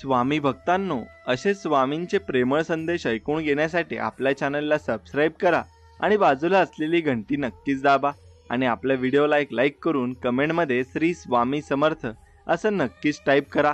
स्वामी भक्तांनो, असे स्वामींचे प्रेमळ संदेश ऐकून घेण्यासाठी आपल्या चॅनलला सबस्क्राईब करा आणि बाजूला असलेली घंटी नक्कीच दाबा आणि आपल्या व्हिडिओला एक लाईक करून कमेंटमध्ये श्री स्वामी समर्थ असं नक्कीच टाईप करा।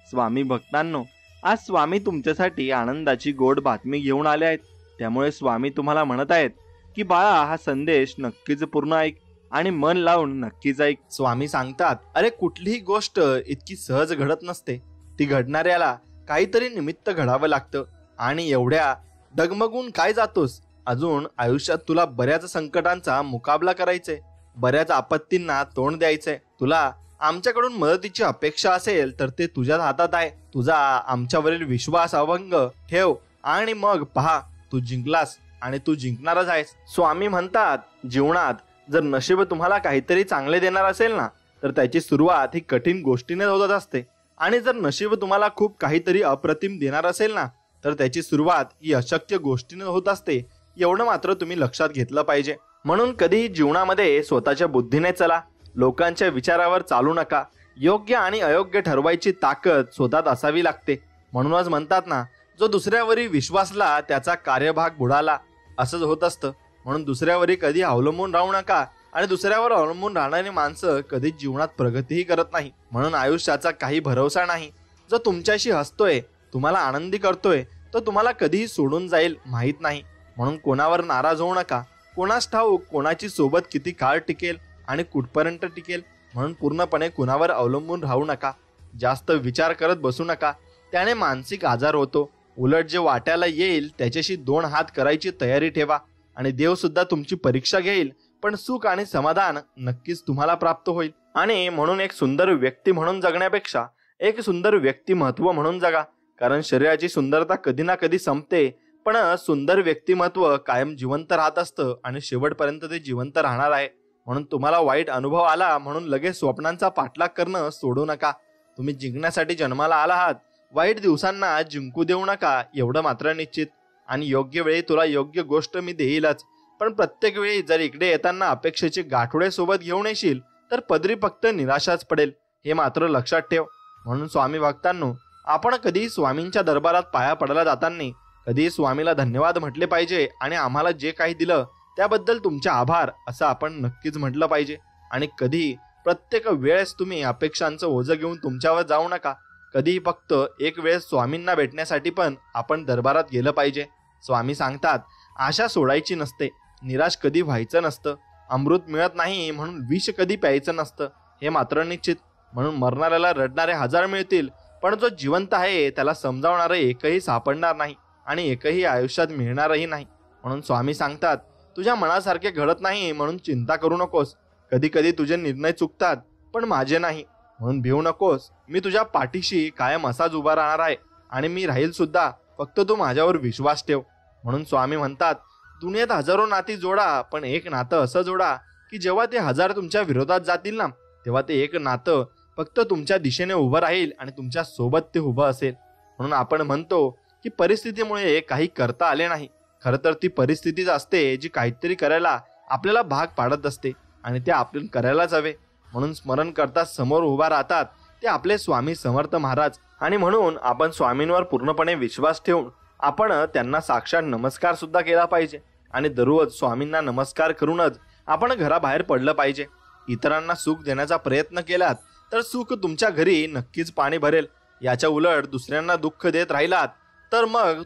स्वामी भक्तांनो, आज स्वामी तुमच्यासाठी आनंदाची गोड बातमी घेऊन आले आहेत। त्यामुळे स्वामी तुम्हाला म्हणत आहेत की बाळा, हा संदेश नक्कीच पूर्ण ऐक आणि मन लावून नक्कीच ऐक। स्वामी सांगतात, अरे कुठलीही गोष्ट इतकी सहज घडत नसते, ती घडणाऱ्याला काहीतरी निमित्त घडावं लागतं। आणि एवढ्या डगमगून काय जातोस? अजून आयुष्यात तुला बऱ्याच संकटांचा मुकाबला करायचंय, बऱ्याच आपत्तींना तोंड द्यायचंय। तुला आमच्याकडून मदतीची अपेक्षा असेल तर ते तुझ्याच हातात आहे। तुझा आमच्यावरील विश्वास अभंग ठेव आणि मग पहा, तू जिंकलास आणि तू जिंकणारच आहेस। स्वामी म्हणतात, जीवनात जर नशीब तुम्हाला काहीतरी चांगले देणार असेल ना, तर त्याची सुरुवात ही कठीण गोष्टीने होत असते। आणि जर नशीब तुम्हाला खूप काहीतरी अप्रतिम देणार असेल ना, तर त्याची सुरुवात ही अशक्य गोष्टीने होत असते। एवढं मात्र तुम्ही लक्षात घेतलं पाहिजे। म्हणून कधी जीवनामध्ये स्वतःच्या बुद्धीने चला, लोकांच्या विचारावर चालू नका। योग्य आणि अयोग्य ठरवायची ताकद स्वतःत असावी लागते। म्हणूनच म्हणतात ना, जो दुसऱ्यावरी विश्वासला त्याचा कार्यभाग बुडाला, असंच होत असतं। म्हणून दुसऱ्यावरी कधी अवलंबून राहू नका आणि दुसऱ्यावर अवलंबून राहणारी माणसं कधीच जीवनात प्रगतीही करत नाही। म्हणून आयुष्याचा काही भरोसा नाही। जो तुमच्याशी हसतोय, तुम्हाला आनंदी करतोय, तो तुम्हाला कधीही सोडून जाईल माहीत नाही। म्हणून कोणावर नाराज होऊ नका। कोणास ठाऊक कोणाची सोबत किती काळ टिकेल आणि कुठपर्यंत टिकेल। म्हणून पूर्णपणे कुणावर अवलंबून राहू नका। जास्त विचार करत बसू नका, त्याने मानसिक आजार होतो। उलट जे वाट्याला येईल त्याच्याशी 2 हात करायची तयारी ठेवा आणि देव सुद्धा तुमची परीक्षा घेईल, पण सुख आणि समाधान नक्कीच तुम्हाला प्राप्त होईल। आणि म्हणून एक सुंदर व्यक्ती म्हणून जगण्यापेक्षा एक सुंदर व्यक्तिमत्व म्हणून जगा। कारण शरीराची सुंदरता कधी ना कधी संपते, पण सुंदर व्यक्तिमत्व कायम जिवंत राहत असतं आणि शेवटपर्यंत ते जिवंत राहणार आहे। म्हणून तुम्हाला वाईट अनुभव आला म्हणून लगेच स्वप्नांचा पाठलाग करणं सोडू नका। तुम्ही जिंकण्यासाठी जन्माला आला आहात, वाईट दिवसांना जिंकू देऊ नका, एवढं मात्र निश्चित। आणि योग्य वेळी तुला योग्य गोष्ट मी देईलच, पण प्रत्येक वेळी जर इकडे येताना अपेक्षेचे गाठोडे सोबत घेऊन येशील तर पदरी फक्त निराशाच पडेल, हे मात्र लक्षात ठेव। म्हणून स्वामी भक्तांनो, आपण कधी स्वामींच्या दरबारात पाया पडायला जाताना कधी स्वामीला धन्यवाद म्हटले पाहिजे आणि आम्हाला जे काही दिलं त्याबद्दल तुमचे आभार असं आपण नक्कीच म्हटलं पाहिजे। आणि कधी प्रत्येक वेळेस तुम्ही अपेक्षांचं ओझं घेऊन तुमच्यावर जाऊ नका। कधी फक्त एक वेळेस स्वामींना भेटण्यासाठी पण आपण दरबारात गेलं पाहिजे। स्वामी सांगतात, आशा सोडायची नसते, निराश कधी व्हायचं नसतं, अमृत मिळत नाही म्हणून विष कधी प्यायचं नसतं, हे मात्र निश्चित। म्हणून मरणाऱ्याला रडणारे 1000 मिळतील, पण जो जिवंत आहे त्याला समजावणारे एकही सापडणार नाही आणि एकही आयुष्यात मिळणारही नाही। म्हणून स्वामी सांगतात, तुझ्या मनासारखे घडत नाही म्हणून चिंता करू नकोस। कधी कधी तुझे निर्णय चुकतात, पण माझे नाही, म्हणून भिवू नकोस। मी तुझ्या पाठीशी कायम असाच उभा राहणार आहे आणि मी राहील सुद्धा, फक्त तू माझ्यावर विश्वास ठेव। म्हणून स्वामी म्हणतात, दुनियेत हजारो नाती जोडा, पण एक नातं असं जोडा की जेव्हा ते 1000 तुमच्या विरोधात जातील ना, तेव्हा ते एक नातं फक्त तुमच्या दिशेने उभं राहील आणि तुमच्या सोबत ते उभं असेल। म्हणून आपण म्हणतो की परिस्थितीमुळे काही करता आले नाही, खरं तर ती परिस्थितीच असते जी काहीतरी करायला आपल्याला भाग पाडत असते आणि ते आपण करायलाच हवे। म्हणून स्मरण करता समोर उभा राहतात ते आपले स्वामी समर्थ महाराज। आणि म्हणून आपण स्वामींवर पूर्णपणे विश्वास ठेवून आपण त्यांना साक्षात नमस्कार सुद्धा केला पाहिजे आणि दररोज स्वामींना नमस्कार करूनच आपण घराबाहेर पडलं पाहिजे। इतरांना सुख देण्याचा प्रयत्न केलात तर सुख तुमच्या घरी नक्कीच पाणी भरेल। याच्या उलट दुसऱ्यांना दुःख देत राहिलात तर मग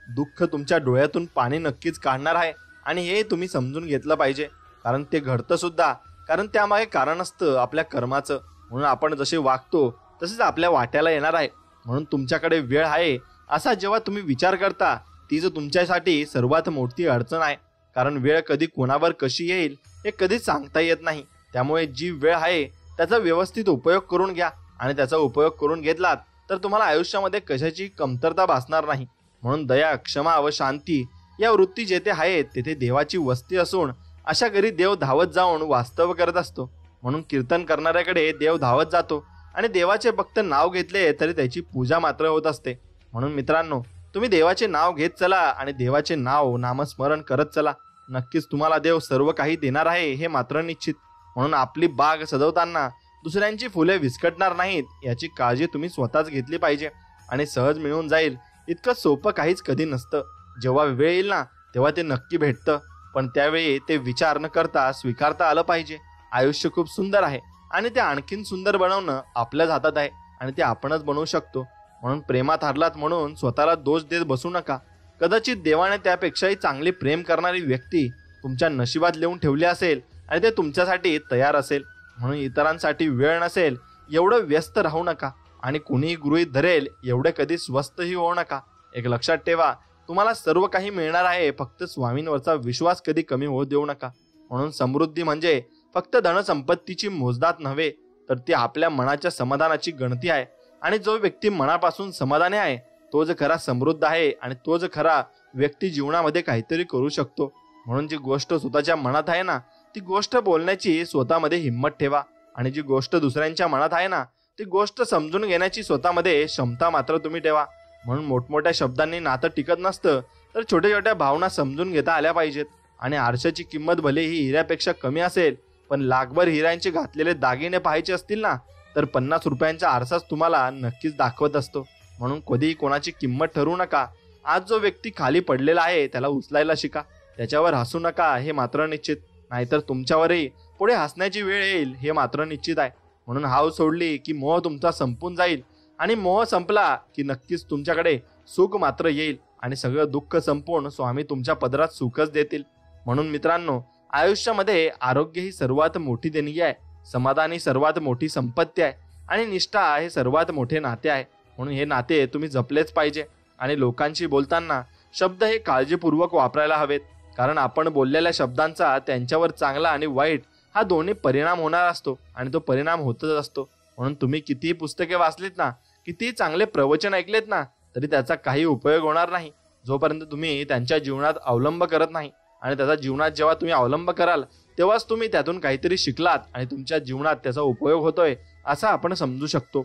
दुःख तुमच्या डोळ्यातून पाणी नक्कीच काढणार आहे आणि हे तुम्ही समजून घेतलं पाहिजे। कारण ते घडतं सुद्धा, कारण त्यामागे कारण असतं आपल्या कर्माचं। म्हणून आपण जसे वागतो तसेच आपल्या वाट्याला येणार आहे। म्हणून तुमच्याकडे वेळ आहे असा जेव्हा तुम्ही विचार करता, तीच तुमच्यासाठी सर्वात मोठी अडचण आहे। कारण वेळ कधी कोणावर कशी येईल हे कधीच सांगता येत नाही। त्यामुळे जी वेळ आहे त्याचा व्यवस्थित उपयोग करून घ्या आणि त्याचा उपयोग करून घेतलात तर तुम्हाला आयुष्यामध्ये कशाची कमतरता भासणार नाही। म्हणून दया, क्षमा व शांती या वृत्ती जेथे आहेत तेथे देवाची वस्ती असून अशा घरी देव धावत जाऊन वास्तव करत असतो। म्हणून कीर्तन करणाऱ्याकडे देव धावत जातो आणि देवाचे फक्त नाव घेतले तरी त्याची पूजा मात्र होत असते। म्हणून मित्रांनो, तुम्ही देवाचे नाव घेत चला आणि देवाचे नामस्मरण करत चला, नक्कीच तुम्हाला देव सर्व काही देणार आहे, हे मात्र निश्चित। म्हणून आपली बाग सजवताना दुसऱ्यांची फुले विस्कटणार नाहीत याची काळजी तुम्ही स्वतःच घेतली पाहिजे आणि सहज मिळून जाईल इतकं सोपं काहीच कधी नसतं. जेव्हा वेळ येईल ना तेव्हा ते नक्की भेटतं, पण त्यावेळी ते विचार न करता स्वीकारता आलं पाहिजे. आयुष्य खूप सुंदर आहे आणि ते आणखीन सुंदर बनवणं आपल्याच हातात आहे आणि ते आपणच बनवू शकतो. म्हणून प्रेमात हरलात म्हणून स्वतःला दोष देत बसू नका. कदाचित देवाने त्यापेक्षाही चांगली प्रेम करणारी व्यक्ती तुमच्या नशिबात लिहून ठेवली असेल आणि ते तुमच्यासाठी तयार असेल. म्हणून इतरांसाठी वेळ नसेल एवढं व्यस्त राहू नका आणि कुणीही गृहीत धरेल एवढे कधी स्वस्तही होऊ नका. एक लक्षात ठेवा, तुम्हाला सर्व काही मिळणार आहे, फक्त स्वामींवरचा विश्वास कधी कमी होऊ देऊ नका. म्हणून समृद्धी म्हणजे फक्त धनसंपत्तीची मोजदाद नव्हे, तर ती आपल्या मनाच्या समाधानाची गणती आहे. आणि जो व्यक्ती मनापासून समाधानी आहे तोच खरा समृद्ध आहे आणि तोच खरा व्यक्ती जीवनामध्ये काहीतरी करू शकतो. म्हणून जी गोष्ट स्वतःच्या मनात आहे ना ती गोष्ट बोलण्याची स्वतःमध्ये हिंमत ठेवा आणि जी गोष्ट दुसऱ्यांच्या मनात आहे ना ती गोष्ट समजून घेण्याची स्वतःमध्ये क्षमता मात्र तुम्ही ठेवा. म्हणून मोठमोठ्या शब्दांनी नातं टिकत नसतं, तर छोट्या छोट्या भावना समजून घेता आल्या पाहिजेत. आणि आरशाची किंमत भले ही हिऱ्यापेक्षा कमी असेल, पण लाखभर हिऱ्यांचे घातलेले दागिने पाहायचे असतील ना तर 50 रुपयांचा आरसाच तुम्हाला नक्कीच दाखवत असतो. म्हणून कधीही कोणाची किंमत ठरवू नका. आज जो व्यक्ती खाली पडलेला आहे त्याला उचलायला शिका, त्याच्यावर हसू नका हे मात्र निश्चित, नाहीतर तुमच्यावरही पुढे हसण्याची वेळ येईल हे मात्र निश्चित आहे. म्हणून हाव सोडली की मोह तुमचा संपून जाईल आणि मोह संपला की नक्कीच तुमच्याकडे सुख मात्र येईल आणि सगळं दुःख संपून स्वामी तुमच्या पदरात सुखच देतील. म्हणून मित्रांनो, आयुष्यामध्ये आरोग्य ही सर्वात मोठी देणगी आहे, समाधान ही सर्वात मोठी संपत्ती आहे आणि निष्ठा हे सर्वात मोठे नाते आहे. म्हणून हे नाते तुम्ही जपलेच पाहिजे. आणि लोकांशी बोलताना शब्द हे काळजीपूर्वक वापरायला हवेत, कारण आपण बोललेल्या शब्दांचा त्यांच्यावर चांगला आणि वाईट हा दोन्ही परिणाम होणार असतो आणि तो परिणाम होतच असतो. म्हणून तुम्ही कितीही पुस्तके वाचलीत ना, कितीही चांगले प्रवचन ऐकलेत ना, तरी त्याचा काही उपयोग होणार नाही जोपर्यंत तुम्ही त्यांच्या जीवनात अवलंब करत नाही. आणि त्याचा जीवनात जेव्हा तुम्ही अवलंब कराल तेव्हाच तुम्ही त्यातून काहीतरी शिकलात आणि तुमच्या जीवनात त्याचा उपयोग होतोय असं आपण समजू शकतो.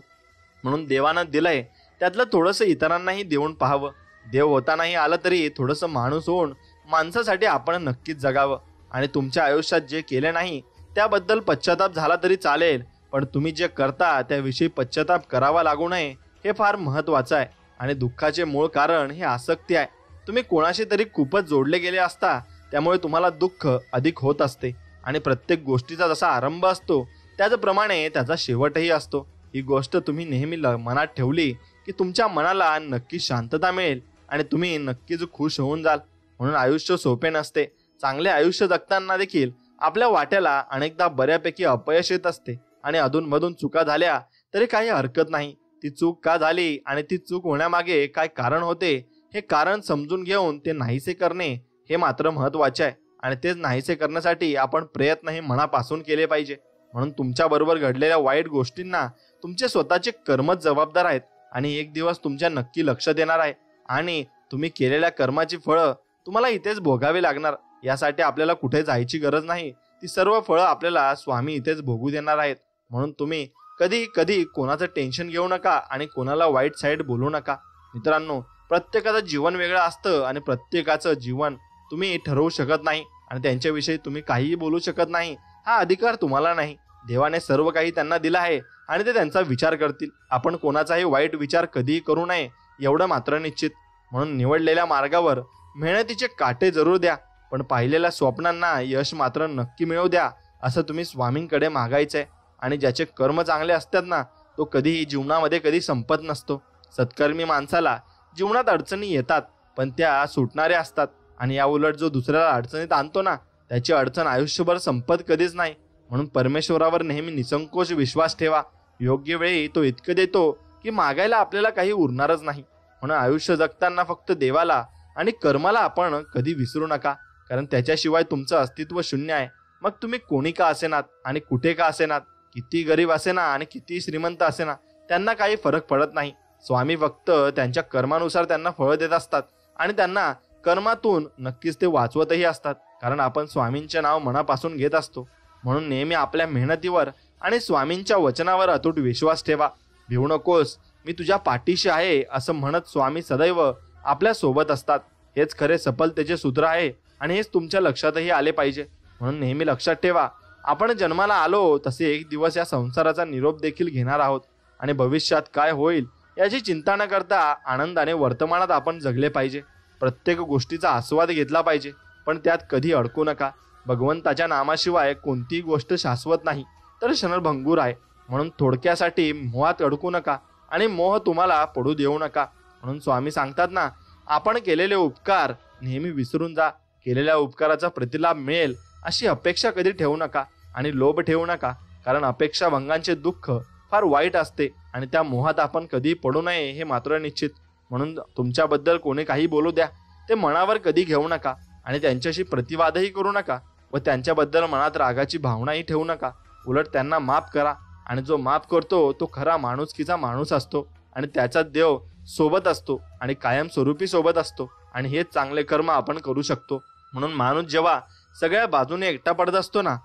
म्हणून देवानं दिलंय त्यातलं थोडंसं इतरांनाही देऊन पाहावं. देव होतानाही आलं तरी थोडंसं माणूस होऊन माणसासाठी आपण नक्कीच जगावं. आणि तुमच्या आयुष्यात जे केले नाही त्याबद्दल पश्चाताप झाला तरी चालेल, पण तुम्ही जे करता त्याविषयी पश्चाताप करावा लागू नये हे फार महत्त्वाचं आहे. आणि दुःखाचे मूळ कारण हे आसक्ती आहे. तुम्ही कोणाशी तरी खूपच जोडले गेले असता, त्यामुळे तुम्हाला दुःख अधिक होत असते. आणि प्रत्येक गोष्टीचा जसा आरंभ असतो त्याचप्रमाणे त्याचा शेवटही असतो. ही गोष्ट तुम्ही नेहमी मनात ठेवली की तुमच्या मनाला नक्की शांतता मिळेल आणि तुम्ही नक्कीच खुश होऊन जाल. म्हणून आयुष्य सोपे नसते. चांगले आयुष्य जगताना देखील आपल्या वाट्याला अनेकदा बऱ्यापैकी अपयश येत असते आणि अधूनमधून चुका झाल्या तरी काही हरकत नाही. ती चूक का झाली आणि ती चूक होण्यामागे काय कारण होते हे कारण समजून घेऊन ते नाहीसे करणे हे मात्र महत्त्वाचे आहे. आणि तेच नाहीसे करण्यासाठी आपण प्रयत्नही मनापासून केले पाहिजे. म्हणून तुमच्या बरोबर घडलेल्या वाईट गोष्टींना तुमचे स्वतःचे कर्मच जबाबदार आहेत आणि एक दिवस तुमच्या नक्की लक्षात येणार आहे आणि तुम्ही केलेल्या कर्माची फळं तुम्हाला इथेच भोगावी लागणार. यासाठी आपल्याला कुठे जायची गरज नाही. ती सर्व फळं आपल्याला स्वामी इथेच भोगू देणार आहेत. म्हणून तुम्ही कधी कधी कोणाचं टेन्शन घेऊ नका आणि कोणाला वाईट साईड बोलू नका. मित्रांनो, प्रत्येकाचं जीवन वेगळं असतं आणि प्रत्येकाचं जीवन तुम्ही ठरवू शकत नाही आणि त्यांच्याविषयी तुम्ही काहीही बोलू शकत नाही. हा अधिकार तुम्हाला नाही. देवाने सर्व काही त्यांना दिलं आहे आणि ते त्यांचा विचार करतील. आपण कोणाचाही वाईट विचार कधीही करू नये एवढं मात्र निश्चित. म्हणून निवडलेल्या मार्गावर मेहनतीचे काटे जरूर द्या, पण पाहिलेल्या स्वप्नांना यश मात्र नक्की मिळवू द्या असं तुम्ही स्वामींकडे मागायचंय. आणि ज्याचे कर्म चांगले असतात ना तो कधीही जीवनामध्ये कधी संपत नसतो. सत्कर्मी माणसाला जीवनात अडचणी येतात पण त्या सुटणाऱ्या असतात आणि या उलट जो दुसऱ्याला अडचणीत आणतो ना त्याची अडचण आयुष्यभर संपत कधीच नाही. म्हणून परमेश्वरावर नेहमी निसंकोच विश्वास ठेवा. योग्य वेळी तो इतकं देतो की मागायला आपल्याला काही उरणारच नाही. म्हणून आयुष्य जगताना फक्त देवाला आणि कर्माला आपण कधी विसरू नका, कारण त्याच्याशिवाय तुमचं अस्तित्व शून्य आहे. मग तुम्ही कोणी का असेनात आणि कुठे का असेनात, किती गरीब असेना आणि किती श्रीमंत असेना, त्यांना काही फरक पडत नाही. स्वामी फक्त त्यांच्या कर्मानुसार त्यांना फळ देत असतात आणि त्यांना कर्मातून नक्कीच ते वाचवतही असतात, कारण आपण स्वामींचे नाव मनापासून घेत असतो. म्हणून नेहमी आपल्या मेहनतीवर आणि स्वामींच्या वचनावर अतूट विश्वास ठेवा. भिवू नकोस, मी तुझ्या पाठीशी आहे असं म्हणत स्वामी सदैव आपल्या सोबत असतात. हेच खरे सफलतेचे सूत्र आहे आणि हेच तुमच्या लक्षातही आले पाहिजे. म्हणून नेहमी लक्षात ठेवा, आपण जन्माला आलो तसे एक दिवस या संसाराचा निरोप देखील घेणार आहोत आणि भविष्यात काय होईल याची चिंता न करता आनंदाने वर्तमानात आपण जगले पाहिजे. प्रत्येक गोष्टीचा आस्वाद घेतला पाहिजे, पण त्यात कधी अडकू नका. भगवंताच्या नामाशिवाय कोणतीही गोष्ट शाश्वत नाही, तर क्षणभंगूर आहे. म्हणून थोडक्यासाठी मोहात अडकू नका आणि मोह तुम्हाला पडू देऊ नका. म्हणून स्वामी सांगतात ना, आपण केलेले उपकार नेहमी विसरून जा. केलेल्या उपकाराचा प्रतिलाभ मिळेल अशी अपेक्षा कधी ठेवू नका आणि लोभ ठेवू नका, कारण अपेक्षा भंगांचे दुःख फार वाईट असते आणि त्या मोहात आपण कधी पडू नये हे मात्र निश्चित. म्हणून तुमच्याबद्दल कोणी काही बोलू द्या, ते मनावर कधी घेऊ नका आणि त्यांच्याशी प्रतिवादही करू नका व त्यांच्याबद्दल मनात रागाची भावनाही ठेवू नका. उलट त्यांना माफ करा आणि जो माफ करतो तो खरा माणुसकीचा माणूस असतो आणि त्याचा देव सोबत असतो आणि कायमस्वरूपी सोबत असतो आणि हेच चांगले कर्म आपण करू शकतो. म्हणून माणूस जेव्हा सगळ्या बाजूने एकटा पडत असतो ना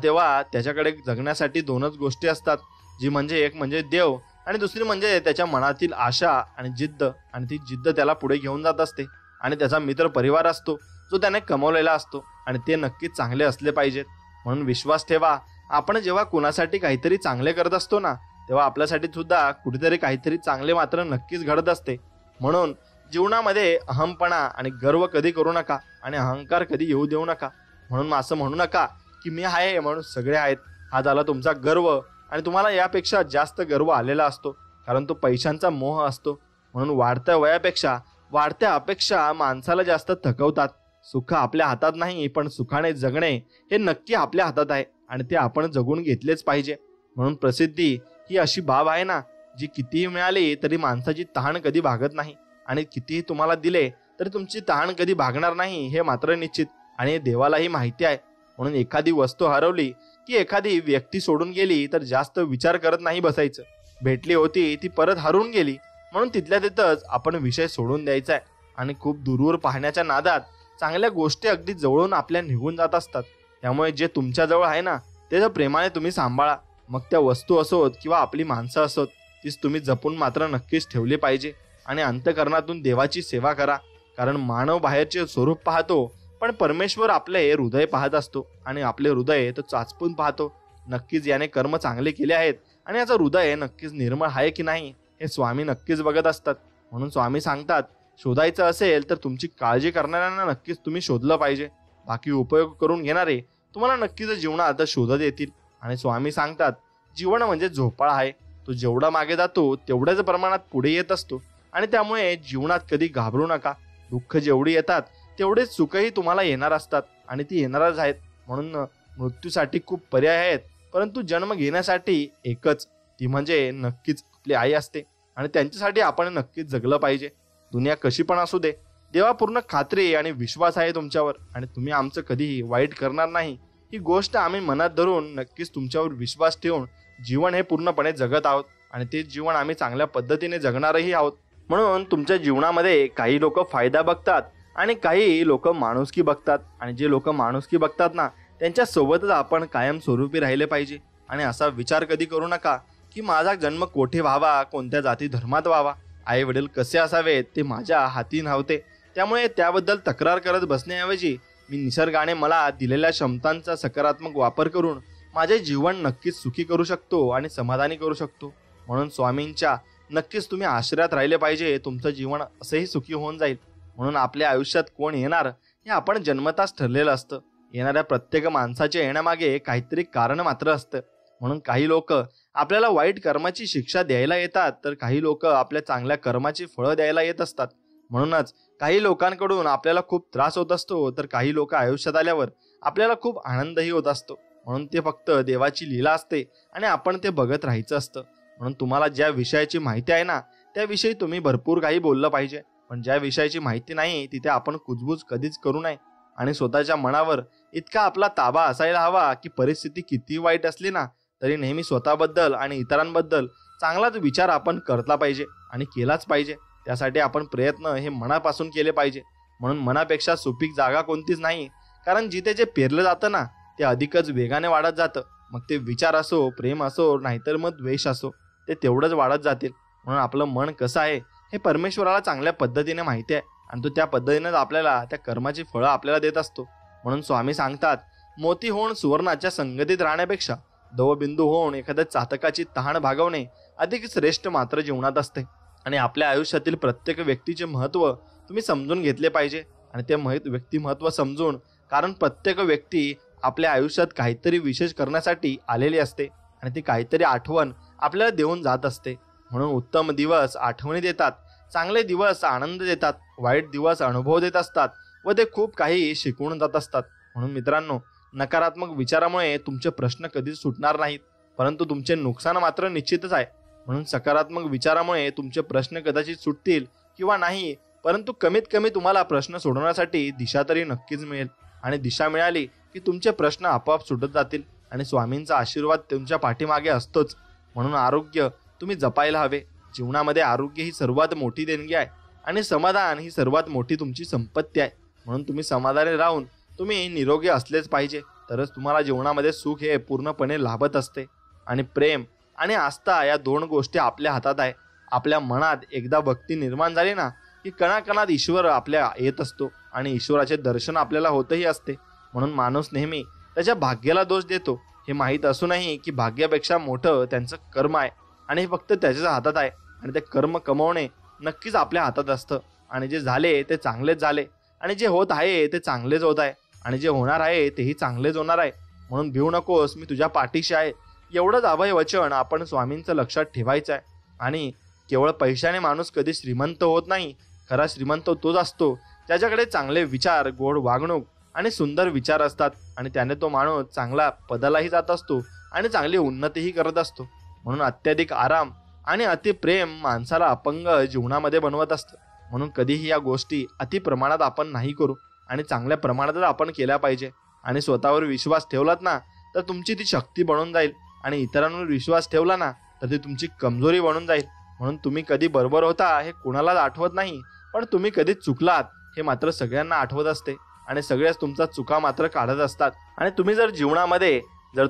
तेव्हा त्याच्याकडे जगण्यासाठी दोनच गोष्टी असतात, जी म्हणजे एक म्हणजे देव आणि दुसरी म्हणजे त्याच्या मनातील आशा आणि जिद्द. आणि ती जिद्द त्याला पुढे घेऊन जात असते. आणि त्याचा मित्र परिवार असतो जो त्याने कमवलेला असतो आणि ते नक्कीच चांगले असले पाहिजेत. म्हणून विश्वास ठेवा, आपण जेव्हा कुणासाठी काहीतरी चांगले करत असतो ना तेव्हा आपल्यासाठी सुद्धा कुठेतरी काहीतरी चांगले मात्र नक्कीच घडत असते. म्हणून जीवनामध्ये अहमपणा आणि गर्व कधी करू नका आणि अहंकार कधी येऊ देऊ नका. म्हणून असं म्हणू नका की मी आहे म्हणून सगळे आहेत. हा झाला तुमचा गर्व आणि तुम्हाला यापेक्षा जास्त गर्व आलेला असतो, कारण तो पैशांचा मोह असतो. म्हणून वाढत्या वयापेक्षा वाढत्या अपेक्षा माणसाला जास्त थकवतात. सुख आपल्या हातात नाही, पण सुखाने जगणे हे नक्की आपल्या हातात आहे आणि ते आपण जगून घेतलेच पाहिजे. म्हणून प्रसिद्धी ही अशी बाब आहे ना, जी कितीही मिळाली तरी माणसाची तहान कधी भागत नाही आणि कितीही तुम्हाला दिले तरी तुमची तहान कधी भागणार नाही हे मात्र निश्चित. आणि हे देवालाही माहिती आहे. म्हणून एखादी वस्तू हरवली की एखादी व्यक्ती सोडून गेली तर जास्त विचार करत नाही बसायचं. भेटली होती ती परत हरवून गेली म्हणून तिथल्या तिथंच आपण विषय सोडून द्यायचा आहे. आणि खूप दूरवर पाहण्याच्या नादात चांगल्या गोष्टी अगदी जवळून आपल्या निघून जात असतात. त्यामुळे जे तुमच्या जवळ आहे ना ते जर प्रेमाने तुम्ही सांभाळा. मग त्या वस्तू असोत किंवा आपली माणसं असोत, तीच तुम्ही जपून मात्र नक्कीच ठेवली पाहिजे. आणि अंतःकरणातून देवाची सेवा करा, कारण मानव बाहेरचे स्वरूप पाहतो पण परमेश्वर आपले हृदय पाहत असतो आणि आपले हृदय तो चाचपून पाहतो. नक्कीच याने कर्म चांगले केले आहेत आणि याचं हृदय नक्कीच निर्मळ आहे की नाही हे स्वामी नक्कीच बघत असतात. म्हणून स्वामी सांगतात, शोधायचं असेल तर तुमची काळजी करणाऱ्यांना नक्कीच तुम्ही शोधलं पाहिजे. बाकी उपयोग करून घेणारे तुम्हाला नक्कीच जीवनात शोधत येतील. आणि स्वामी सांगतात, जीवन म्हणजे झोपाळा आहे, तो जेवढा मागे जातो तेवढ्याच प्रमाणात पुढे येत असतो. आणि त्यामुळे जीवनात कधी घाबरू नका. दुःख जेवढी येतात तेवढेच सुखही तुम्हाला येणार असतात आणि ती येणारच आहेत. म्हणून मृत्यूसाठी खूप पर्याय आहेत, परंतु जन्म घेण्यासाठी एकच, ती म्हणजे नक्कीच आपली आई असते आणि त्यांच्यासाठी आपण नक्कीच जगलं पाहिजे. दुनिया कशी पण असू दे, देवा पूर्ण खात्री आणि विश्वास आहे तुमच्यावर आणि तुम्ही आमचं कधीही वाईट करणार नाही ही गोष्ट आम्ही मनात धरून नक्कीच तुमच्यावर विश्वास ठेवून जीवन हे पूर्णपणे जगत आहोत आणि ते जीवन आम्ही चांगल्या पद्धतीने जगणारही आहोत. म्हणून तुमच्या जीवनामध्ये काही लोक फायदा बघतात आणि काही लोक माणुसकी बघतात. आणि जे लोक माणुसकी बघतात ना त्यांच्या सोबतच आपण कायम स्वरूपी राहिले पाहिजे. आणि असा विचार कधी करू नका की माझा जन्म कोठे व्हावा, कोणत्या जाती धर्मात व्हावा, आई वडील कसे असावेत ते माझ्या हाती नव्हते. त्यामुळे त्याबद्दल तक्रार करत बसण्याऐवजी मी निसर्गाने मला दिलेल्या क्षमतांचा सकारात्मक वापर करून माझे जीवन नक्कीच सुखी करू शकतो आणि समाधानी करू शकतो. म्हणून स्वामींच्या नक्कीच तुम्ही आश्रयात राहिले पाहिजे. तुमचं जीवन असंही सुखी होऊन जाईल. म्हणून आपल्या आयुष्यात कोण येणार हे आपण जन्मताच ठरलेलं असतं. येणाऱ्या प्रत्येक माणसाच्या येण्यामागे काहीतरी कारण मात्र असतं. म्हणून काही लोक आपल्याला वाईट कर्माची शिक्षा द्यायला येतात तर काही लोक आपल्या चांगल्या कर्माची फळं द्यायला येत असतात. म्हणूनच काही लोकांकडून आपल्याला खूप त्रास होत असतो तर काही लोक आयुष्यात आल्यावर आपल्याला खूप आनंदही होत असतो. म्हणून ते फक्त देवाची लीला असते आणि आपण ते बघत राहायचं असतं. म्हणून तुम्हाला ज्या विषयाची माहिती आहे ना त्याविषयी तुम्ही भरपूर काही बोललं पाहिजे, पण ज्या विषयाची माहिती नाही तिथे आपण कुजबूज कधीच करू नये. आणि स्वतःच्या मनावर इतका आपला ताबा असायला हवा की परिस्थिती किती वाईट असली ना तरी नेहमी स्वतःबद्दल आणि इतरांबद्दल चांगलाच विचार आपण करला पाहिजे आणि केलाच पाहिजे. त्यासाठी आपण प्रयत्न हे मनापासून केले पाहिजे. म्हणून मनापेक्षा सुपीक जागा कोणतीच नाही, कारण जिथे जे पेरलं जातं ना ते अधिकच वेगाने वाढत जातं. मग ते विचार असो, प्रेम असो, नाहीतर मग द्वेष असो, ते तेवढंच वाढत जातील. म्हणून आपलं मन कसं आहे हे परमेश्वराला चांगल्या पद्धतीने माहिती आहे आणि तो त्या पद्धतीनेच आपल्याला त्या कर्माची फळं आपल्याला देत असतो. म्हणून स्वामी सांगतात, मोती होऊन सुवर्णाच्या संगतीत राहण्यापेक्षा दवबिंदू होऊन एखाद्या चातकाची तहान भागवणे अधिक श्रेष्ठ मात्र जीवनात असते. आणि आपल्या आयुष्यातील प्रत्येक व्यक्तीचे महत्त्व तुम्ही समजून घेतले पाहिजे. आणि ते व्यक्ती महत्त्व समजून, कारण प्रत्येक व्यक्ती आपल्या आयुष्यात काहीतरी विशेष करण्यासाठी आलेली असते आणि ती काहीतरी आठवण आपल्याला देऊन जात असते. म्हणून उत्तम दिवस आठवणी देतात, चांगले दिवस आनंद देतात, वाईट दिवस अनुभव देत असतात व ते खूप काही शिकवून जात असतात. म्हणून मित्रांनो, नकारात्मक विचारामुळे तुमचे प्रश्न कधीच सुटणार नाहीत, परंतु तुमचे नुकसान मात्र निश्चितच आहे. म्हणून सकारात्मक विचारामुळे तुमचे प्रश्न कदाचित सुटतील किंवा नाही, परंतु कमीत कमी तुम्हाला प्रश्न सोडवण्यासाठी दिशा तरी नक्कीच मिळेल. आणि दिशा मिळाली की तुमचे प्रश्न आपोआप सुटत जातील आणि स्वामींचा आशीर्वाद तुमच्या पाठीमागे असतोच. म्हणून आरोग्य तुम्ही जपायला हवे. जीवनामध्ये आरोग्य ही सर्वात मोठी देणगी आहे आणि समाधान ही सर्वात मोठी तुमची संपत्ती आहे. म्हणून तुम्ही समाधानी राहून तुम्ही निरोगी असलेच पाहिजे, तरच तुम्हाला जीवनामध्ये सुख हे पूर्णपणे लाभत असते. आणि प्रेम आणि आस्था या दोन गोष्टी आपल्या हातात आहे. आपल्या मनात एकदा भक्ती निर्माण झाली ना की कणाकणात ईश्वर आपल्या येत असतो आणि ईश्वराचे दर्शन आपल्याला होतही असते. म्हणून माणूस नेहमी त्याच्या भाग्याला दोष देतो, हे माहीत असूनही की भाग्यापेक्षा मोठं त्यांचं कर्म आहे आणि हे फक्त त्याच्याच हातात आहे. आणि ते कर्म कमवणे नक्कीच आपल्या हातात असतं. आणि जे झाले ते चांगलेच झाले आणि जे होत आहे ते चांगलेच होत आहे आणि जे होणार आहे तेही चांगलेच होणार आहे. म्हणून भिवू नकोस, मी तुझ्या पाठीशी आहे. एवढंच अभय वचन आपण स्वामींचं लक्षात ठेवायचं आहे. आणि केवळ पैशाने माणूस कधी श्रीमंत होत नाही. खरा श्रीमंत तोच असतो ज्याच्याकडे चांगले विचार, गोड वागणूक आणि सुंदर विचार असतात आणि त्याने तो माणूस चांगला पदालाही जात असतो आणि चांगली उन्नतीही करत असतो. म्हणून अत्याधिक आराम आणि अतिप्रेम माणसाला अपंग जीवनामध्ये बनवत असतं. म्हणून कधीही या गोष्टी अति प्रमाणात आपण नाही करू आणि चांगल्या प्रमाणातच आपण केल्या पाहिजे. आणि स्वतःवर विश्वास ठेवलात ना तर तुमची ती शक्ती बनून जाईल आणि इतरांवर विश्वास ठेवला ना तर ती तुमची कमजोरी बनून जाईल. म्हणून तुम्ही कधी बरोबर होता हे कुणालाच आठवत नाही, पण तुम्ही कधी चुकलात हे मात्र सगळ्यांना आठवत असते आणि सगळ्याच तुमचा चुका मात्र काढत असतात. आणि तुम्ही जर जीवनामध्ये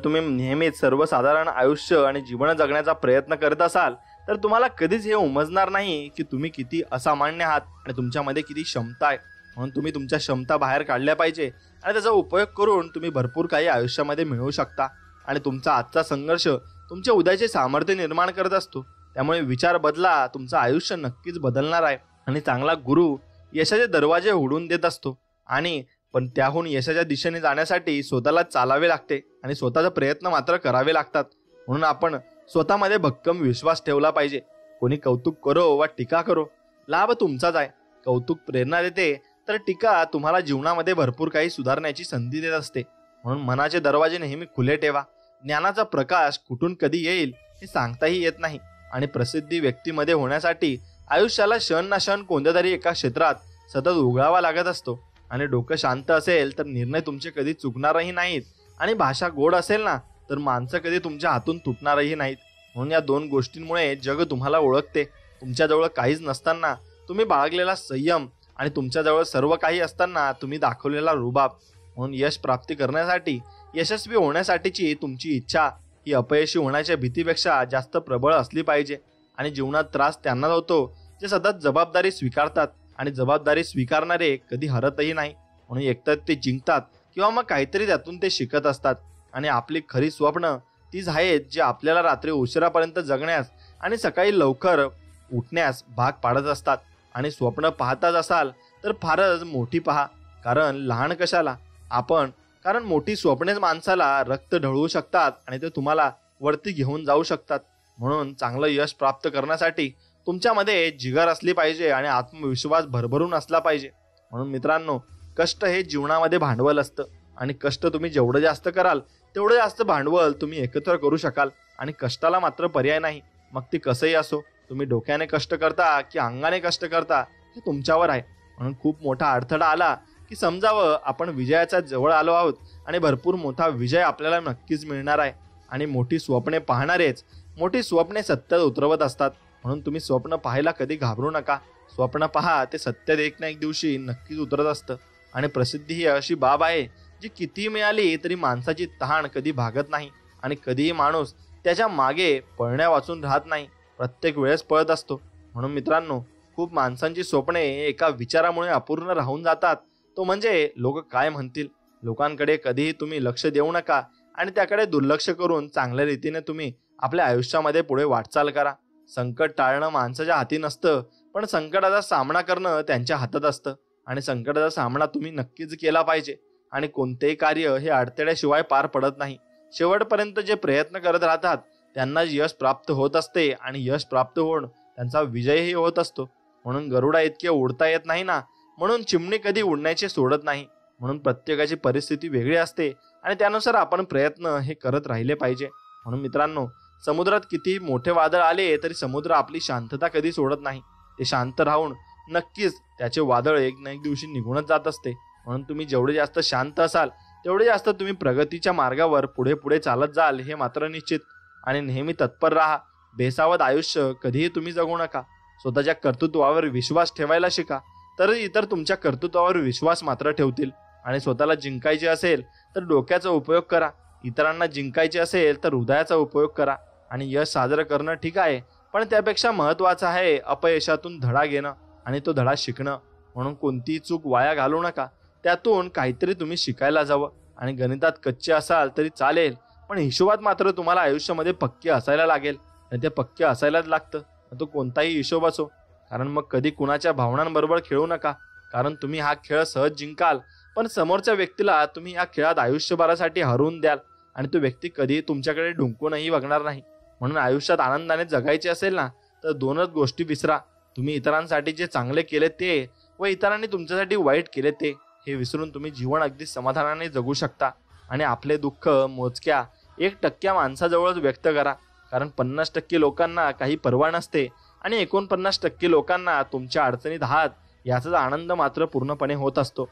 तुम्ही नेहमीच सर्वसाधारण आयुष्य आणि जीवन जगण्याचा प्रयत्न करत असाल तर तुम्हाला कधीच हे उमजणार नाही की तुम्ही किती असामान्य आहात आणि तुमच्यामध्ये किती क्षमता आहे. म्हणून तुम्ही तुमच्या क्षमता बाहेर काढल्या पाहिजे आणि त्याचा उपयोग करून तुम्ही भरपूर काही आयुष्यामध्ये मिळवू शकता. आणि तुमचा आजचा संघर्ष तुमच्या उद्याचे सामर्थ्य निर्माण करत असतो. त्यामुळे विचार बदला, तुमचं आयुष्य नक्कीच बदलणार आहे. आणि चांगला गुरु यशाचे दरवाजे उघडून देत असतो आणि पण त्याहून यशाच्या दिशेने जाण्यासाठी स्वतःला चालावे लागते आणि स्वतःचा प्रयत्न मात्र करावे लागतात. म्हणून आपण स्वतःमध्ये भक्कम विश्वास ठेवला पाहिजे. कोणी कौतुक करो वा टीका करो, लाभ तुमचाच आहे. कौतुक प्रेरणा देते तर टीका तुम्हाला जीवनामध्ये भरपूर काही सुधारण्याची संधी देत असते. म्हणून मनाचे दरवाजे नेहमी खुले ठेवा. ज्ञानाचा प्रकाश कुठून कधी येईल हे सांगताही येत नाही आणि प्रसिद्धी व्यक्तीमध्ये होण्यासाठी आयुष्याला क्षण ना क्षण कोणत्या तरी एका क्षेत्रात सतत उघडावा लागत असतो. आणि डोकं शांत असेल तर निर्णय तुमचे कधी चुकणारही नाहीत आणि भाषा गोड असेल ना तर माणसं कधी तुमच्या हातून तुटणारही नाहीत. म्हणून या दोन गोष्टींमुळे जग तुम्हाला ओळखते. तुमच्याजवळ काहीच नसताना तुम्ही बाळगलेला संयम आणि तुमच्याजवळ सर्व काही असताना तुम्ही दाखवलेला रुबाब. म्हणून यश प्राप्ती करण्यासाठी, यशस्वी होण्यासाठीची तुमची इच्छा ही अपयशी होण्याच्या भीतीपेक्षा जास्त प्रबळ असली पाहिजे. आणि जीवनात त्रास त्यांना होतो जे सतत जबाबदारी स्वीकारतात आणि जबाबदारी स्वीकारणारे कधी हरतही नाही. म्हणून एकतर ते जिंकतात किंवा मग काहीतरी त्यातून ते शिकत असतात. आणि आपली खरी स्वप्न तीच आहेत जे आपल्याला रात्री उशिरापर्यंत जगण्यास आणि सकाळी लवकर उठण्यास भाग पाडत असतात. आणि स्वप्न पाहताच असाल तर फारच मोठी पहा, कारण लहान कशाला कारण मोठी स्वप्नेच माणसाला रक्त ढळवू शकतात आणि ते तुम्हाला वरती घेऊन जाऊ शकतात. म्हणून चांगलं यश प्राप्त करण्यासाठी तुमच्यामध्ये जिगर असली पाहिजे आणि आत्मविश्वास भरभरून असला पाहिजे. म्हणून मित्रांनो, कष्ट हे जीवनामध्ये भांडवल असतं आणि कष्ट तुम्ही जेवढं जास्त कराल तेवढं जास्त भांडवल तुम्ही एकत्र करू शकाल. आणि कष्टाला मात्र पर्याय नाही, मग ती कसंही असो. तुम्ही डोक्याने कष्ट करता की अंगाने कष्ट करता हे तुमच्यावर आहे. म्हणून खूप मोठा अडथळा आला की समजावं आपण विजयाच्या जवळ आलो आहोत आणि भरपूर मोठा विजय आपल्याला नक्कीच मिळणार आहे. आणि मोठी स्वप्ने पाहणारेच मोठी स्वप्ने सत्यात उतरवत असतात. म्हणून तुम्ही स्वप्न पाहायला कधी घाबरू नका. स्वप्न पहा, ते सत्यात एक ना एक दिवशी नक्कीच उतरत असतं. आणि प्रसिद्धी ही अशी बाब आहे जी किती मिळाली तरी माणसाची तहान कधी भागत नाही आणि कधीही माणूस त्याच्या मागे पळण्या वाचून राहत नाही, प्रत्येक वेळेस पळत असतो. म्हणून मित्रांनो, खूप माणसांची स्वप्ने एका विचारामुळे अपूर्ण राहून जातात, तो म्हणजे लोक काय म्हणतील. लोकांकडे कधीही तुम्ही लक्ष देऊ नका आणि त्याकडे दुर्लक्ष करून चांगल्या रीतीने तुम्ही आपल्या आयुष्यामध्ये पुढे वाटचाल करा. संकट टाळणं माणसाच्या हाती नसतं, पण संकटाचा सामना करणं त्यांच्या हातात असतं. आणि संकटाचा सामना तुम्ही नक्कीच केला पाहिजे. आणि कोणतेही कार्य हे अडथळ्याशिवाय पार पडत नाही. शेवटपर्यंत जे प्रयत्न करत राहतात त्यांना यश प्राप्त होत असते आणि यश प्राप्त होऊन त्यांचा विजयही होत असतो. म्हणून गरुडा इतके उडता येत नाही ना, म्हणून चिमणी कधी उडण्याचे सोडत नाही. म्हणून प्रत्येकाची परिस्थिती वेगळी असते आणि त्यानुसार आपण प्रयत्न हे करत राहिले पाहिजे. म्हणून मित्रांनो, समुद्रात किती मोठे वादळ आले तरी समुद्र आपली शांतता कधी सोडत नाही. ते शांत राहून नक्कीच त्याचे वादळ एक ना एक दिवशी निघूनच जात असते. म्हणून तुम्ही जेवढे जास्त शांत असाल तेवढे जास्त तुम्ही प्रगतीच्या मार्गावर पुढे पुढे चालत जाल, हे मात्र निश्चित. आणि नेहमी तत्पर राहा. बेसावध आयुष्य कधीही तुम्ही जगू नका. स्वतःच्या कर्तृत्वावर विश्वास ठेवायला शिका, तर इतर तुमच्या कर्तृत्वावर विश्वास मात्र ठेवतील. आणि स्वतःला जिंकायचे असेल तर डोक्याचा उपयोग करा. इतरांना जिंकायचे असेल तर हृदयाचा उपयोग करा. आणि यश साजरं करणं ठीक आहे, पण त्यापेक्षा महत्त्वाचं आहे अपयशातून धडा घेणं आणि तो धडा शिकणं. म्हणून कोणतीही चूक वाया घालवू नका. त्यातून काहीतरी तुम्ही शिकायला जावं. आणि गणितात कच्चे असाल तरी चालेल, पण हिशोबात मात्र तुम्हाला आयुष्यामध्ये पक्के असायला लागेल. आणि ते पक्के असायलाच लागतं, तो कोणताही हिशोब असो. कारण मग कधी कुणाच्या भावनांबरोबर खेळू नका. कारण तुम्ही हा खेळ सहज जिंकाल, पण समोरच्या व्यक्तीला तुम्ही या खेळात आयुष्यभरासाठी हरवून द्याल आणि तो व्यक्ती कधी तुमच्याकडे ढुंकूनही बघणार नाही. म्हणून आयुष्यात आनंदाने जगायचे असेल ना, तर दोनच गोष्टी विसरा. तुम्ही इतरांसाठी जे चांगले केले ते व इतरांनी तुमच्यासाठी वाईट केले ते. हे विसरून तुम्ही जीवन अगदी समाधानाने जगू शकता. आणि आपले दुःख मोजक्या 1% माणसाजवळच व्यक्त करा. कारण 50% लोकांना काही पर्वा नसते आणि 49% लोकांना तुमच्या अडचणीत आहात याचा आनंद मात्र पूर्णपणे होत असतो.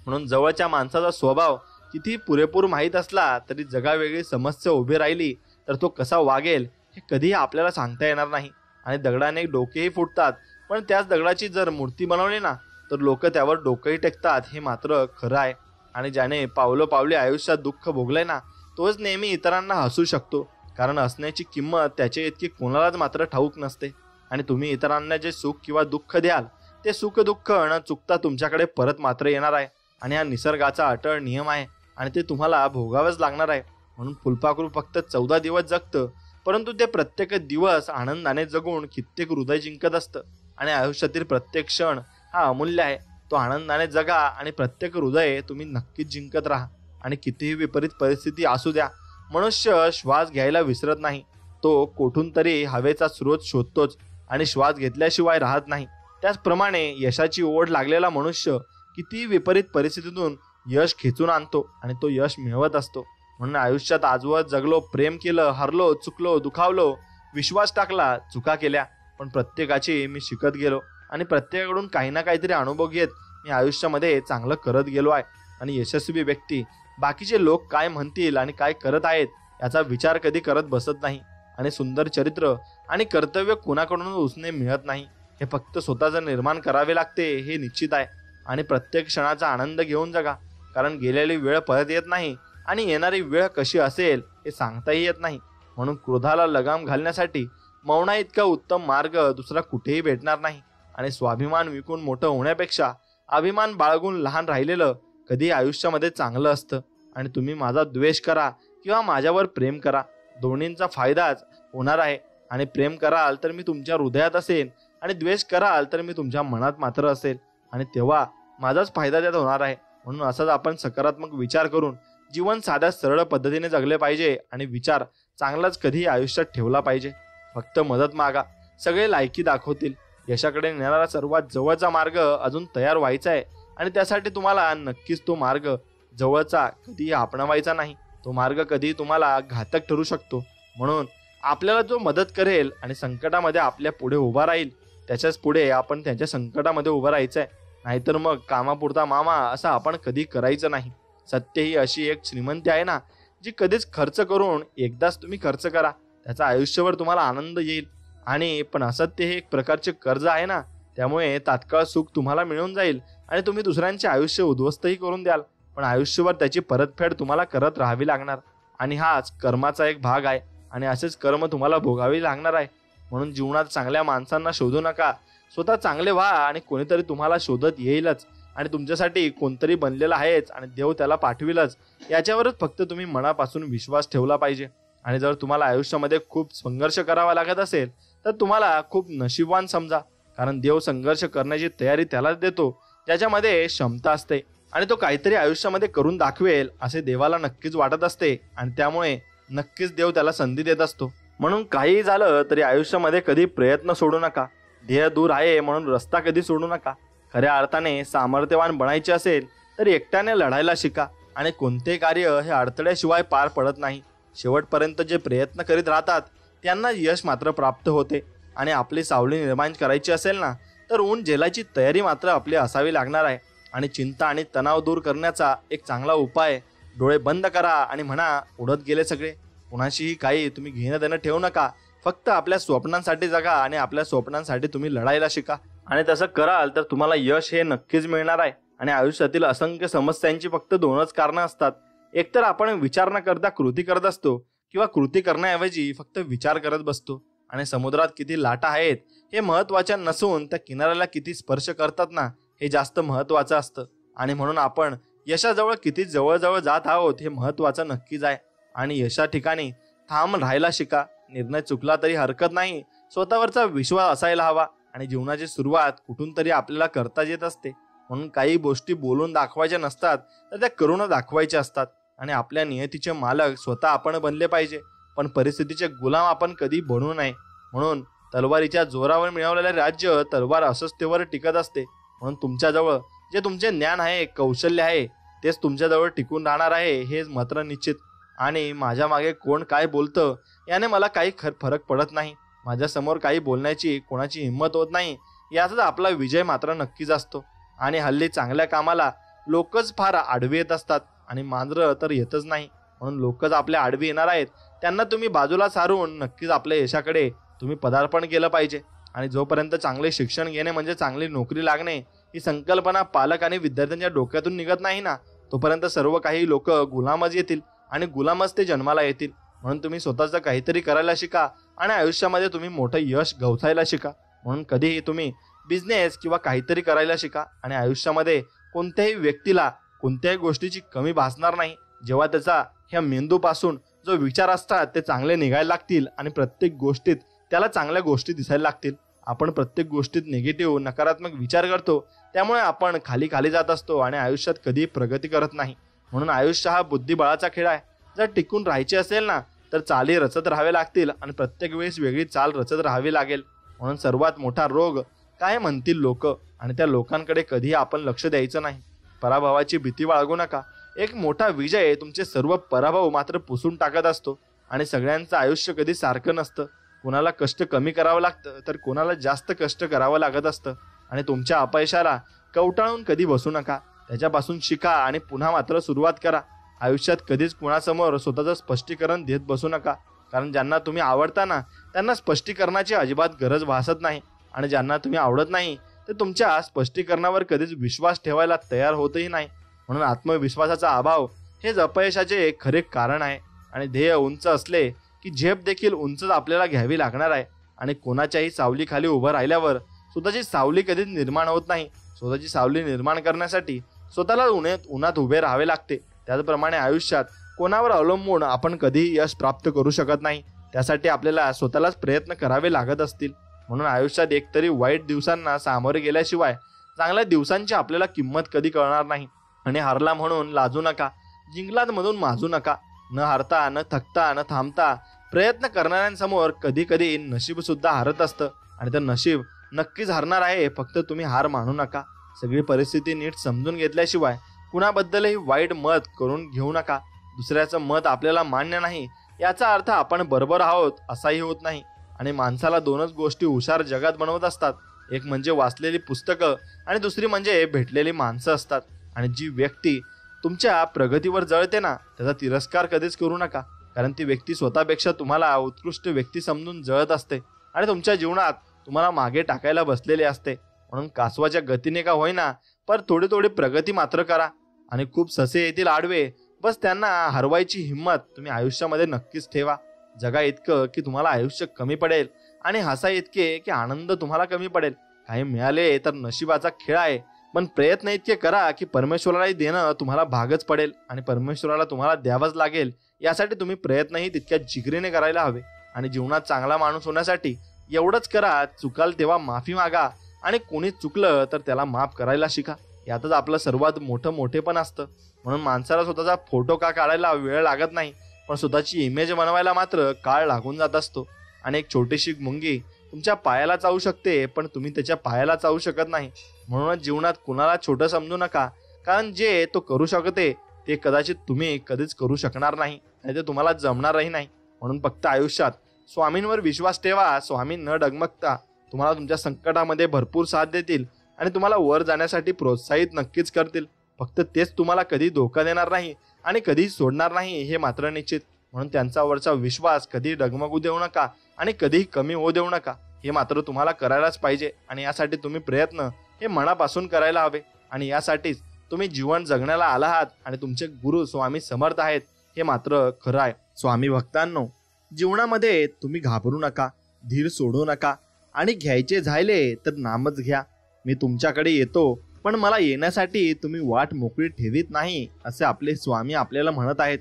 म्हणून जवळच्या माणसाचा स्वभाव किती पुरेपूर माहीत असला तरी जगावेगळी समस्या उभी राहिली तर तो कसा वागेल हे कधीही आपल्याला सांगता येणार नाही. आणि दगडाने डोकेही फुटतात, पण त्याच दगडाची जर मूर्ती बनवली ना तर लोक त्यावर डोकंही टेकतात, हे मात्र खरं आहे. आणि ज्याने पावलोपावली आयुष्यात दुःख भोगलंय ना, तोच नेहमी इतरांना हसू शकतो. कारण हसण्याची किंमत त्याच्या इतकी कोणालाच मात्र ठाऊक नसते. आणि तुम्ही इतरांना जे सुख किंवा दुःख द्याल ते सुख दुःख न चुकता तुमच्याकडे परत मात्र येणार आहे. आणि हा निसर्गाचा अटळ नियम आहे आणि ते तुम्हाला भोगावंच लागणार आहे. म्हणून फुलपाखरू फक्त 14 दिवस जगतं, परंतु ते प्रत्येक दिवस आनंदाने जगून कित्येक हृदय जिंकत असतं. आणि आयुष्यातील प्रत्येक क्षण हा अमूल्य आहे. तो आनंदाने जगा आणि प्रत्येक हृदय तुम्ही नक्कीच जिंकत राहा. आणि कितीही विपरीत परिस्थिती असू द्या, मनुष्य श्वास घ्यायला विसरत नाही. तो कोठून तरी हवेचा स्रोत शोधतोच आणि श्वास घेतल्याशिवाय राहत नाही. त्याचप्रमाणे यशाची ओढ लागलेला मनुष्य कितीही विपरीत परिस्थितीतून यश खेचून आणतो आणि तो यश मिळवत असतो. म्हणून आयुष्यात आजवर जगलो, प्रेम केलं, हरलो, चुकलो, दुखावलो, विश्वास टाकला, चुका केल्या, पण प्रत्येकाची मी शिकत गेलो आणि प्रत्येकाकडून काही ना काहीतरी अनुभव घेत मी आयुष्यामध्ये चांगलं करत गेलो आहे. आणि यशस्वी व्यक्ती बाकीचे लोक काय म्हणतील आणि काय करत आहेत याचा विचार कधी करत बसत नाही. आणि सुंदर चरित्र आणि कर्तव्य कोणाकडून उसने मिळत नाही, हे फक्त स्वतःचं निर्माण करावे लागते, हे निश्चित आहे. आणि प्रत्येक क्षणाचा आनंद घेऊन जगा. कारण गेलेली वेळ परत येत नाही आणि येणारी वेळ कशी असेल हे सांगताही येत नाही. म्हणून क्रोधाला लगाम घालण्यासाठी मौना इतका उत्तम मार्ग दुसरा कुठेही भेटणार नाही. आणि स्वाभिमान विकून मोठं होण्यापेक्षा अभिमान बाळगून लहान राहिलेलं कधी आयुष्यामध्ये चांगलं असतं. आणि तुम्ही माझा द्वेष करा किंवा माझ्यावर प्रेम करा, दोन्हींचा फायदाच होणार आहे. आणि प्रेम कराल तर मी तुमच्या हृदयात असेल आणि द्वेष कराल तर मी तुमच्या मनात मात्र असेल. आणि तेव्हा माझाच फायदा त्यात होणार आहे. म्हणून असाच आपण सकारात्मक विचार करून जीवन साध्या सरळ पद्धतीने जगले पाहिजे आणि विचार चांगलाच कधी आयुष्यात ठेवला पाहिजे. फक्त मदत मागा, सगळे लायकी दाखवतील. यशाकडे नेणारा सर्वात जवळचा मार्ग अजून तयार व्हायचा आहे आणि त्यासाठी तुम्हाला नक्कीच तो मार्ग जवळचा कधीही अपनावायचा नाही. तो मार्ग कधी तुम्हाला घातक ठरू शकतो. म्हणून आपल्याला जो मदत करेल आणि संकटामध्ये आपल्या पुढे उभा राहील त्याच्याच पुढे आपण त्यांच्या संकटामध्ये उभं राहायचं आहे. नाहीतर मग कामापुरता मामा असं आपण कधी करायचं नाही. सत्य ही अशी एक श्रीमंती आहे ना, जी कधीच खर्च करून एकदाच तुम्ही खर्च करा, त्याचा आयुष्यभर तुम्हाला आनंद येईल. आणि पण असत्य हे एक प्रकारचे कर्ज आहे ना, त्यामुळे तात्काळ सुख तुम्हाला मिळून जाईल आणि तुम्ही दुसऱ्यांचे आयुष्य उद्ध्वस्तही करून द्याल, पण आयुष्यभर त्याची परतफेड तुम्हाला करत राहावी लागणार. आणि हाच कर्माचा एक भाग आहे आणि असेच कर्म तुम्हाला भोगावे लागणार आहे. म्हणून जीवनात चांगल्या माणसांना शोधू नका, स्वतः चांगले व्हा आणि कोणीतरी तुम्हाला शोधत येईलच. आणि तुमच्यासाठी कोणतरी बनलेला आहेच आणि देव त्याला पाठविलच, याच्यावरच फक्त तुम्ही मनापासून विश्वास ठेवला पाहिजे. आणि जर तुम्हाला आयुष्यामध्ये खूप संघर्ष करावा लागत असेल तर तुम्हाला खूप नशीबवान समजा, कारण देव संघर्ष करण्याची तयारी त्यालाच देतो ज्याच्यामध्ये क्षमता असते आणि तो काहीतरी आयुष्यामध्ये करून दाखवेल असे देवाला नक्कीच वाटत असते आणि त्यामुळे नक्कीच देव त्याला संधी देत असतो. म्हणून काही झालं तरी आयुष्यामध्ये कधी प्रयत्न सोडू नका. ध्येय दूर आहे म्हणून रस्ता कधी सोडू नका. खऱ्या अर्थाने सामर्थ्यवान बनायचे असेल तर एकट्याने लढायला शिका आणि कोणते कार्य हे अडथळ्याशिवाय पार पडत नाही. शेवटपर्यंत जे प्रयत्न करीत राहतात त्यांना यश मात्र प्राप्त होते. आणि आपली सावली निर्माण करायची असेल ना तर ऊन झेलायची तयारी मात्र आपली असावी लागणार आहे. आणि चिंता आणि तणाव दूर करण्याचा एक चांगला उपाय, डोळे बंद करा आणि म्हणा उडत गेले सगळे. कुणाशीही काही तुम्ही घेणं देणं ठेवू नका. फक्त आपल्या स्वप्नांसाठी जगा आणि आपल्या स्वप्नांसाठी तुम्ही लढायला शिका. आणि तसं कराल तर तुम्हाला यश हे नक्कीच मिळणार आहे. आणि आयुष्यातील असंख्य समस्यांची फक्त दोनच कारणं असतात. एकतर आपण विचार न करता कृती करत असतो किंवा कृती करण्याऐवजी फक्त विचार करत बसतो. आणि समुद्रात किती लाटा आहेत हे महत्त्वाचे नसून त्या किनाऱ्याला किती स्पर्श करतात ना हे जास्त महत्त्वाचं असतं. आणि म्हणून आपण यशाजवळ किती जवळजवळ जात आहोत हे महत्त्वाचं नक्कीच आहे. आणि यशा ठिकाणी ठाम राहायला शिका. निर्णय चुकला तरी हरकत नाही. स्वतःवरचा विश्वास असायला हवा. आणि जीवनाची सुरुवात कुठून तरी आपल्याला करता येत असते. म्हणून काही गोष्टी बोलून दाखवायच्या नसतात तर त्या करून दाखवायच्या असतात. आणि आपल्या नियतीचे मालक स्वतः आपण बनले पाहिजे, पण परिस्थितीचे गुलाम आपण कधी बनू नये. म्हणून तलवारीच्या जोरावर मिळवलेले राज्य तलवार अस्वस्थतेवर टिकत असते. म्हणून तुमच्याजवळ जे तुमचे ज्ञान आहे, कौशल्य आहे तेच तुमच्याजवळ टिकून राहणार आहे हे मात्र निश्चित. आणि माझ्या मागे कोण काय बोलतं याने मला काही फरक पडत नाही. माझ्यासमोर काही बोलण्याची कोणाची हिंमत होत नाही याचाच आपला विजय मात्र नक्कीच असतो. आणि हल्ली चांगल्या कामाला लोकच फार आडवी येत असतात आणि मांजरं तर येतच नाही. म्हणून लोकच आपल्या आडवी येणार आहेत त्यांना तुम्ही बाजूला सारून नक्कीच आपल्या यशाकडे तुम्ही पदार्पण केलं पाहिजे. आणि जोपर्यंत चांगले शिक्षण घेणे म्हणजे चांगली नोकरी लागणे ही संकल्पना पालक आणि विद्यार्थ्यांच्या डोक्यातून निघत नाही ना तोपर्यंत सर्व काही लोक गुलामच येतील आणि गुलामच ते जन्माला येतील. म्हणून तुम्ही स्वतःचं काहीतरी करायला शिका आणि आयुष्यामध्ये तुम्ही मोठं यश गवसायला शिका. म्हणून कधीही तुम्ही बिझनेस किंवा काहीतरी करायला शिका. आणि आयुष्यामध्ये कोणत्याही व्यक्तीला कोणत्याही गोष्टीची कमी भासणार नाही जेव्हा त्याचा ह्या मेंदूपासून जो विचार असतात ते चांगले निघायला लागतील आणि प्रत्येक गोष्टीत त्याला चांगल्या गोष्टी दिसायला लागतील. आपण प्रत्येक गोष्टीत निगेटिव्ह नकारात्मक विचार करतो त्यामुळे आपण खाली खाली जात असतो आणि आयुष्यात कधी प्रगती करत नाही. म्हणून आयुष्य हा बुद्धिबळाचा खेळ आहे. जर टिकून राहायचे असेल ना तर चाली रचत राहावे लागतील आणि प्रत्येक वेळेस वेगळी चाल रचत राहावी लागेल. म्हणून सर्वात मोठा रोग काय म्हणतील लोक आणि त्या लोकांकडे कधीही आपण लक्ष द्यायचं नाही. पराभवाची भीती बाळगू नका. एक मोठा विजय तुमचे सर्व पराभव मात्र पुसून टाकत असतो. आणि सगळ्यांचं आयुष्य कधी सारखं नसतं. कोणाला कष्ट कमी करावं लागतं तर कोणाला जास्त कष्ट करावं लागत असतं. आणि तुमच्या अपयशाला कवटाळून कधी बसू नका. त्याच्यापासून शिका आणि पुन्हा मात्र सुरुवात करा. आयुष्यात कधीच कुणासमोर स्वतःचं स्पष्टीकरण देत बसू नका, कारण ज्यांना तुम्ही आवडता ना त्यांना स्पष्टीकरणाची अजिबात गरज भासत नाही. आणि ज्यांना तुम्ही आवडत नाही ते तुमच्या स्पष्टीकरणावर कधीच विश्वास ठेवायला तयार होतही नाही. म्हणून आत्मविश्वासाचा अभाव हेच अपयशाचे एक खरे कारण आहे. आणि ध्येय उंच असले की झेप देखील उंचच आपल्याला घ्यावी लागणार आहे. आणि कोणाच्याही सावलीखाली उभं राहिल्यावर स्वतःची सावली कधीच निर्माण होत नाही. स्वतःची सावली निर्माण करण्यासाठी स्वतःला उन्हात उभे राहावे लागते. त्याचप्रमाणे आयुष्यात कोणावर अवलंबून आपण कधीही यश प्राप्त करू शकत नाही. त्यासाठी आपल्याला स्वतःलाच प्रयत्न करावे लागत असतील. म्हणून आयुष्यात एकतरी वाईट दिवसांना सामोरे गेल्याशिवाय चांगल्या दिवसांची आपल्याला किंमत कधी कळणार नाही. आणि हारला म्हणून लाजू नका, जिंकलात म्हणून माजू नका. न हारता, न थकता, न थांबता प्रयत्न करणाऱ्यांसमोर कधी कधी नशीब सुद्धा हारत असतं. आणि ते नशीब नक्कीच हारणार आहे, फक्त तुम्ही हार मानू नका. सगळी परिस्थिती नीट समजून घेतल्याशिवाय कुणाबद्दलही वाईट मत करून घेऊ नका. दुसऱ्याचं मत आपल्याला मान्य नाही याचा अर्थ आपण बरोबर आहोत असाही होत नाही. आणि माणसाला दोनच गोष्टी हुशार जगात बनवत असतात, एक म्हणजे वाचलेली पुस्तकं आणि दुसरी म्हणजे भेटलेली माणसं असतात. आणि जी व्यक्ती तुमच्या प्रगतीवर जळते ना त्याचा तिरस्कार कधीच करू नका, कारण ती व्यक्ती स्वतःपेक्षा तुम्हाला उत्कृष्ट व्यक्ती समजून जळत असते आणि तुमच्या जीवनात तुम्हाला मागे टाकायला बसलेले असते. म्हणून कासवाच्या गतीने का होईना पण थोडी थोडी प्रगती मात्र करा. आणि खूप ससे येतील आडवे, बस त्यांना हरवायची हिंमत तुम्ही आयुष्यामध्ये नक्कीच ठेवा. जगा इतकं की तुम्हाला आयुष्य कमी पडेल आणि हसा इतके की आनंद तुम्हाला कमी पडेल. काही मिळाले तर नशिबाचा खेळ आहे, पण प्रयत्न इतके करा की परमेश्वरालाही देणं तुम्हाला भागच पडेल आणि परमेश्वराला तुम्हाला द्यावंच लागेल. यासाठी तुम्ही प्रयत्नही तितक्या जिगरीने करायला हवे. आणि जीवनात चांगला माणूस होण्यासाठी एवढंच करा, चुकाल तेव्हा माफी मागा आणि कोणी चुकलं तर त्याला माफ करायला शिका. यातच आपलं सर्वात मोठेपण असतं. म्हणून माणसाला स्वतःचा फोटो का काढायला वेळ लागत नाही, पण स्वतःची इमेज बनवायला मात्र काळ लागून जात असतो. आणि एक छोटीशी मुंगी तुमच्या पायाला चावू शकते, पण तुम्ही त्याच्या पायाला चावू शकत नाही. म्हणूनच जीवनात कुणाला छोटं समजू नका, कारण जे तो करू शकते ते कदाचित तुम्ही कधीच करू शकणार नाही, आणि ते तुम्हाला जमणारही नाही. म्हणून फक्त आयुष्यात स्वामींवर विश्वास ठेवा. स्वामी न डगमगता तुम्हाला तुमच्या संकटामध्ये भरपूर साथ देतील आणि तुम्हाला वर जाण्यासाठी प्रोत्साहित नक्कीच करतील. फक्त तेच तुम्हाला कधी धोका देणार नाही आणि कधी सोडणार नाही, हे मात्र निश्चित. म्हणून त्यांच्यावरचा विश्वास कधी डगमगू देऊ नका आणि कधीही कमी होऊ देऊ नका. हे मात्र तुम्हाला करायलाच पाहिजे आणि यासाठी तुम्ही प्रयत्न हे मनापासून करायला हवे. आणि यासाठीच तुम्ही जीवन जगण्याला आला आहात आणि तुमचे गुरु स्वामी समर्थ आहेत, हे मात्र खरं आहे. स्वामी भक्तांनो, जीवनामध्ये तुम्ही घाबरू नका, धीर सोडू नका आणि घ्यायचे झाले तर नामच घ्या. मी तुमच्याकडे येतो, पण मला येण्यासाठी तुम्ही वाट मोकळी ठेवीत नाही, असे आपले स्वामी आपल्याला म्हणत आहेत.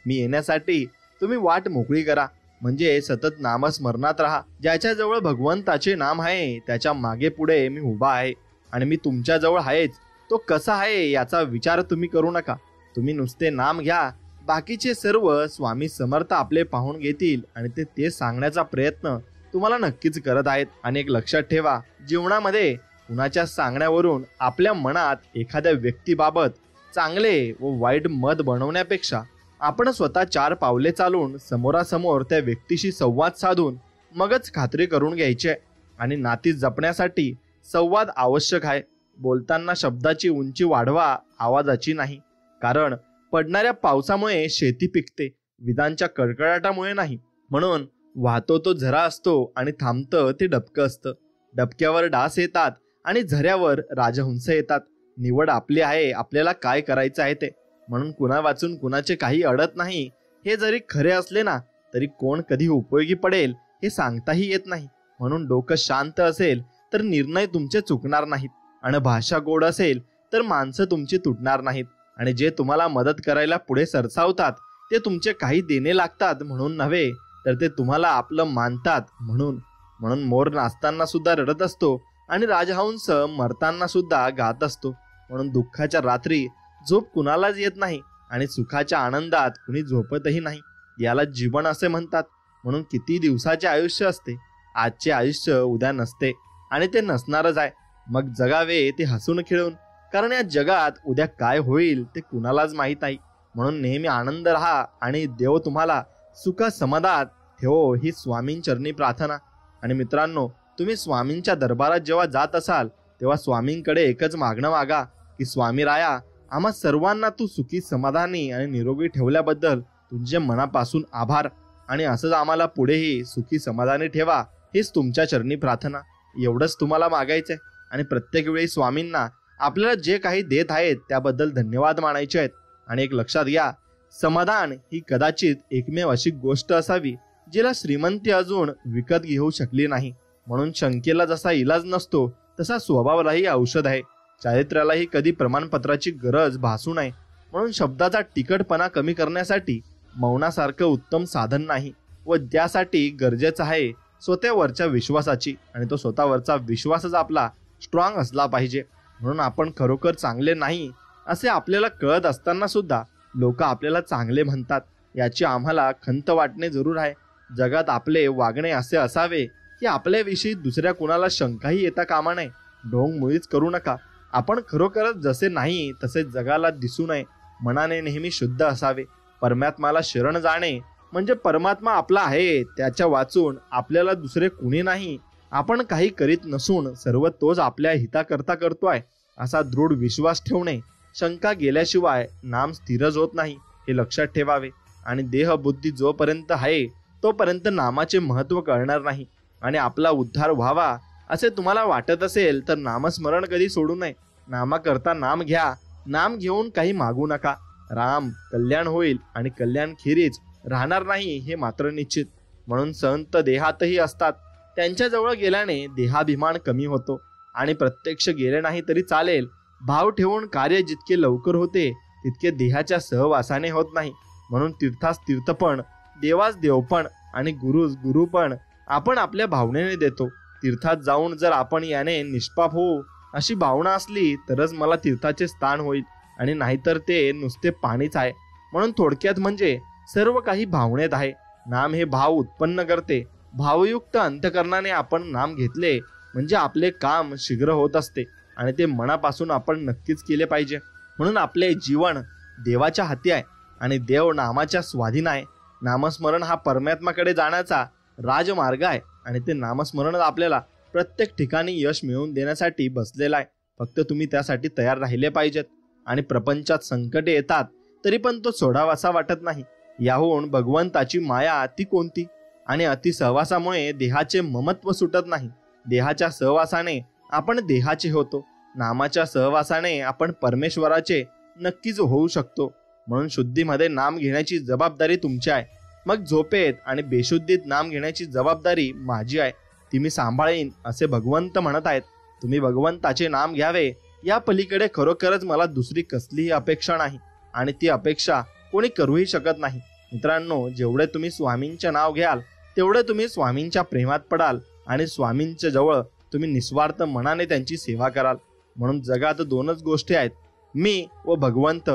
मी येण्यासाठी तुम्ही वाट मोकळी करा, म्हणजे सतत नामस्मरणात राहा. ज्याच्याजवळ भगवंताचे नाम आहे त्याच्या मागे पुढे मी उभा आहे आणि मी तुमच्याजवळ आहेच. तो कसा आहे याचा विचार तुम्ही करू नका. तुम्ही नुसते नाम घ्या, बाकीचे सर्व स्वामी समर्थ आपले पाहून घेतील आणि ते सांगण्याचा प्रयत्न तुम्हाला नक्कीच करत आहेत. आणि एक लक्षात ठेवा, जीवनामध्ये कुणाच्या सांगण्यावरून आपल्या मनात एखाद्या व्यक्तीबाबत चांगले व वाईट मत बनवण्यापेक्षा आपण स्वतः 4 पावले चालून समोरासमोर त्या व्यक्तीशी संवाद साधून मगच खात्री करून घ्यायची. आणि नाती जपण्यासाठी संवाद आवश्यक आहे. बोलताना शब्दाची उंची वाढवा, आवाजाची नाही. कारण पडणाऱ्या पावसामुळे शेती पिकते, विजांच्या कडकडाटामुळे नाही. म्हणून वाहतो तो झरा असतो आणि थांबतं ते डबकं असतं. डबक्यावर डास येतात आणि झऱ्यावर राजहंस येतात. निवड आपली आहे, आपल्याला काय करायचं आहे ते. म्हणून कुणा वाचून कुणाचे काही अडत नाही. हे जरी खरे असले ना, तरी कोण कधी उपयोगी पडेल हे सांगताही येत नाही. म्हणून डोकं शांत असेल तर निर्णय तुमचे चुकणार नाहीत, आणि भाषा गोड असेल तर माणसं तुमची तुटणार नाहीत. आणि जे तुम्हाला मदत करायला पुढे सरसावतात ते तुमचे काही देणे लागतात म्हणून नव्हे, तर ते तुम्हाला आपलं मानतात म्हणून. म्हणून मोर नाचताना सुद्धा रडत असतो आणि राजहंस मरताना सुद्धा गात असतो. म्हणून दुःखाच्या रात्री झोप कुणालाच येत नाही आणि सुखाच्या आनंदात कुणी झोपतही नाही. याला जीवन असे म्हणतात. म्हणून किती दिवसाचे आयुष्य असते, आजचे आयुष्य उद्या नसते आणि ते नसणारच आहे. मग जगावे ते हसून खेळून, कारण या जगात उद्या काय होईल ते कुणालाच माहीत नाही. म्हणून नेहमी आनंद राहा आणि देव तुम्हाला सुख समाधानात ठेवो, ही स्वामींचरणी प्रार्थना. आणि मित्रांनो, तुम्ही स्वामींच्या दरबारात जेव्हा जात असाल तेव्हा स्वामींकडे एकच मागणं मागा की स्वामी राया, आम्हा सर्वांना तू सुखी समाधानी आणि निरोगी ठेवल्याबद्दल तुझे मनापासून आभार, आणि असंच आम्हाला पुढेही सुखी समाधानी ठेवा, हीच तुमच्या चरणी प्रार्थना. एवढंच तुम्हाला मागायचंय. आणि प्रत्येक वेळी स्वामींना आपल्याला जे काही देत आहेत त्याबद्दल धन्यवाद मानायचे आहेत. आणि एक लक्षात घ्या, समाधान ही कदाचित एकमेव अशी गोष्ट असावी जिला श्रीमंती अजून विकत घेऊ शकली नाही. म्हणून शंकेला जसा इलाज नसतो तसा स्वभावालाही औषध आहे. चारित्र्यालाही कधी प्रमाणपत्राची गरज भासू नये. म्हणून शब्दाचा तिखटपणा कमी करण्यासाठी मौनासारखं उत्तम साधन नाही, व त्यासाठी गरजेचं आहे स्वतःवरच्या विश्वासाची, आणि तो स्वतःवरचा विश्वासच आपला स्ट्रॉंग असला पाहिजे. म्हणून आपण खरोखर चांगले नाही असे आपल्याला कळत असताना सुद्धा लोक आपल्याला चांगले म्हणतात, याची आम्हाला खंत वाटणे जरूर आहे. जगात आपले वागणे असे असावे की आपल्याविषयी दुसऱ्या कुणाला शंकाही येता कामा नये. ढोंग मुळीच करू नका. आपण खरोखरच जसे नाही तसे जगाला दिसू नये. मनाने नेहमी शुद्ध असावे. परमात्म्याला शरण जाणे म्हणजे परमात्मा आपला आहे त्याच्या वाचून आपल्याला दुसरे कुणी नाही. आपण काही करीत नसून सर्व तोच आपल्या हिताकरता करतोय असा दृढ विश्वास ठेवणे. शंका गेल्याशिवाय नाम स्थिरच होत नाही, हे लक्षात ठेवावे. आणि देह बुद्धी जोपर्यंत आहे तोपर्यंत नामाचे महत्त्व कळणार नाही. आणि आपला उद्धार व्हावा असे तुम्हाला वाटत असेल तर नामस्मरण कधी सोडू नये. नामाकरता नाम घ्या. नाम घेऊन काही मागू नका. राम कल्याण होईल आणि कल्याण खेरीज राहणार नाही, हे मात्र निश्चित. म्हणून संत देहातही असतात. त्यांच्याजवळ गेल्याने देहाभिमान कमी होतो आणि प्रत्यक्ष गेले नाही तरी चालेल. भाव ठेवून कार्य जितके लवकर होते तितके देहाच्या सहवासाने होत नाही. म्हणून तीर्थास तीर्थपण, देवास देवपण आणि गुरुस गुरुपण आपण आपल्या भावनेने देतो. तीर्थात जाऊन जर आपण याने निष्पाप होऊ अशी भावना असली तरच मला तीर्थाचे स्थान होईल, आणि नाहीतर ते नुसते पाणीच आहे. म्हणून थोडक्यात म्हणजे सर्व काही भावनेत आहे. नाम हे भाव उत्पन्न करते. भावयुक्त अंतकरणाने आपण नाम घेतले म्हणजे आपले काम शीघ्र होत असते, आणि ते मनापासून आपण नक्कीच केले पाहिजे. म्हणून आपले जीवन देवाच्या हाती आहे आणि देव नामाच्या स्वाधीन आहे. नामस्मरण हा परमात्माकडे जाण्याचा राजमार्ग आहे, आणि ते नामस्मरण आपल्याला प्रत्येक ठिकाणी यश मिळवून देण्यासाठी बसलेला आहे. फक्त तुम्ही त्यासाठी तयार राहिले पाहिजेत. आणि प्रपंचात संकटे येतात तरी पण तो सोडावासा वाटत नाही. याहून भगवंताची माया ती कोणती? आणि अति सहवासामुळे देहाचे ममत्व सुटत नाही. देहाच्या सहवासाने आपण देहाचे होतो. नामाच्या सहवासाने आपण परमेश्वराचे नक्कीच होऊ शकतो. म्हणून शुद्धीमध्ये नाम घेण्याची जबाबदारी तुमची आहे. मग झोपेत आणि बेशुद्धीत नाम घेण्याची जबाबदारी माझी आहे. ती मी सांभाळीन असे भगवंत म्हणत आहेत. तुम्ही भगवंताचे नाम घ्यावे, या पलीकडे खरोखरच मला दुसरी कसलीही अपेक्षा नाही, आणि ती अपेक्षा कोणी करूही शकत नाही. मित्रांनो, जेवढे तुम्ही स्वामींचे नाव घ्याल तेवढे तुम्ही स्वामींच्या प्रेमात पडाल, आणि स्वामींच्या जवळ तुम्ही निस्वार्थ मनाने त्यांची सेवा कराल. म्हणून जगात दोनच गोष्टी आहेत, मी व भगवंत.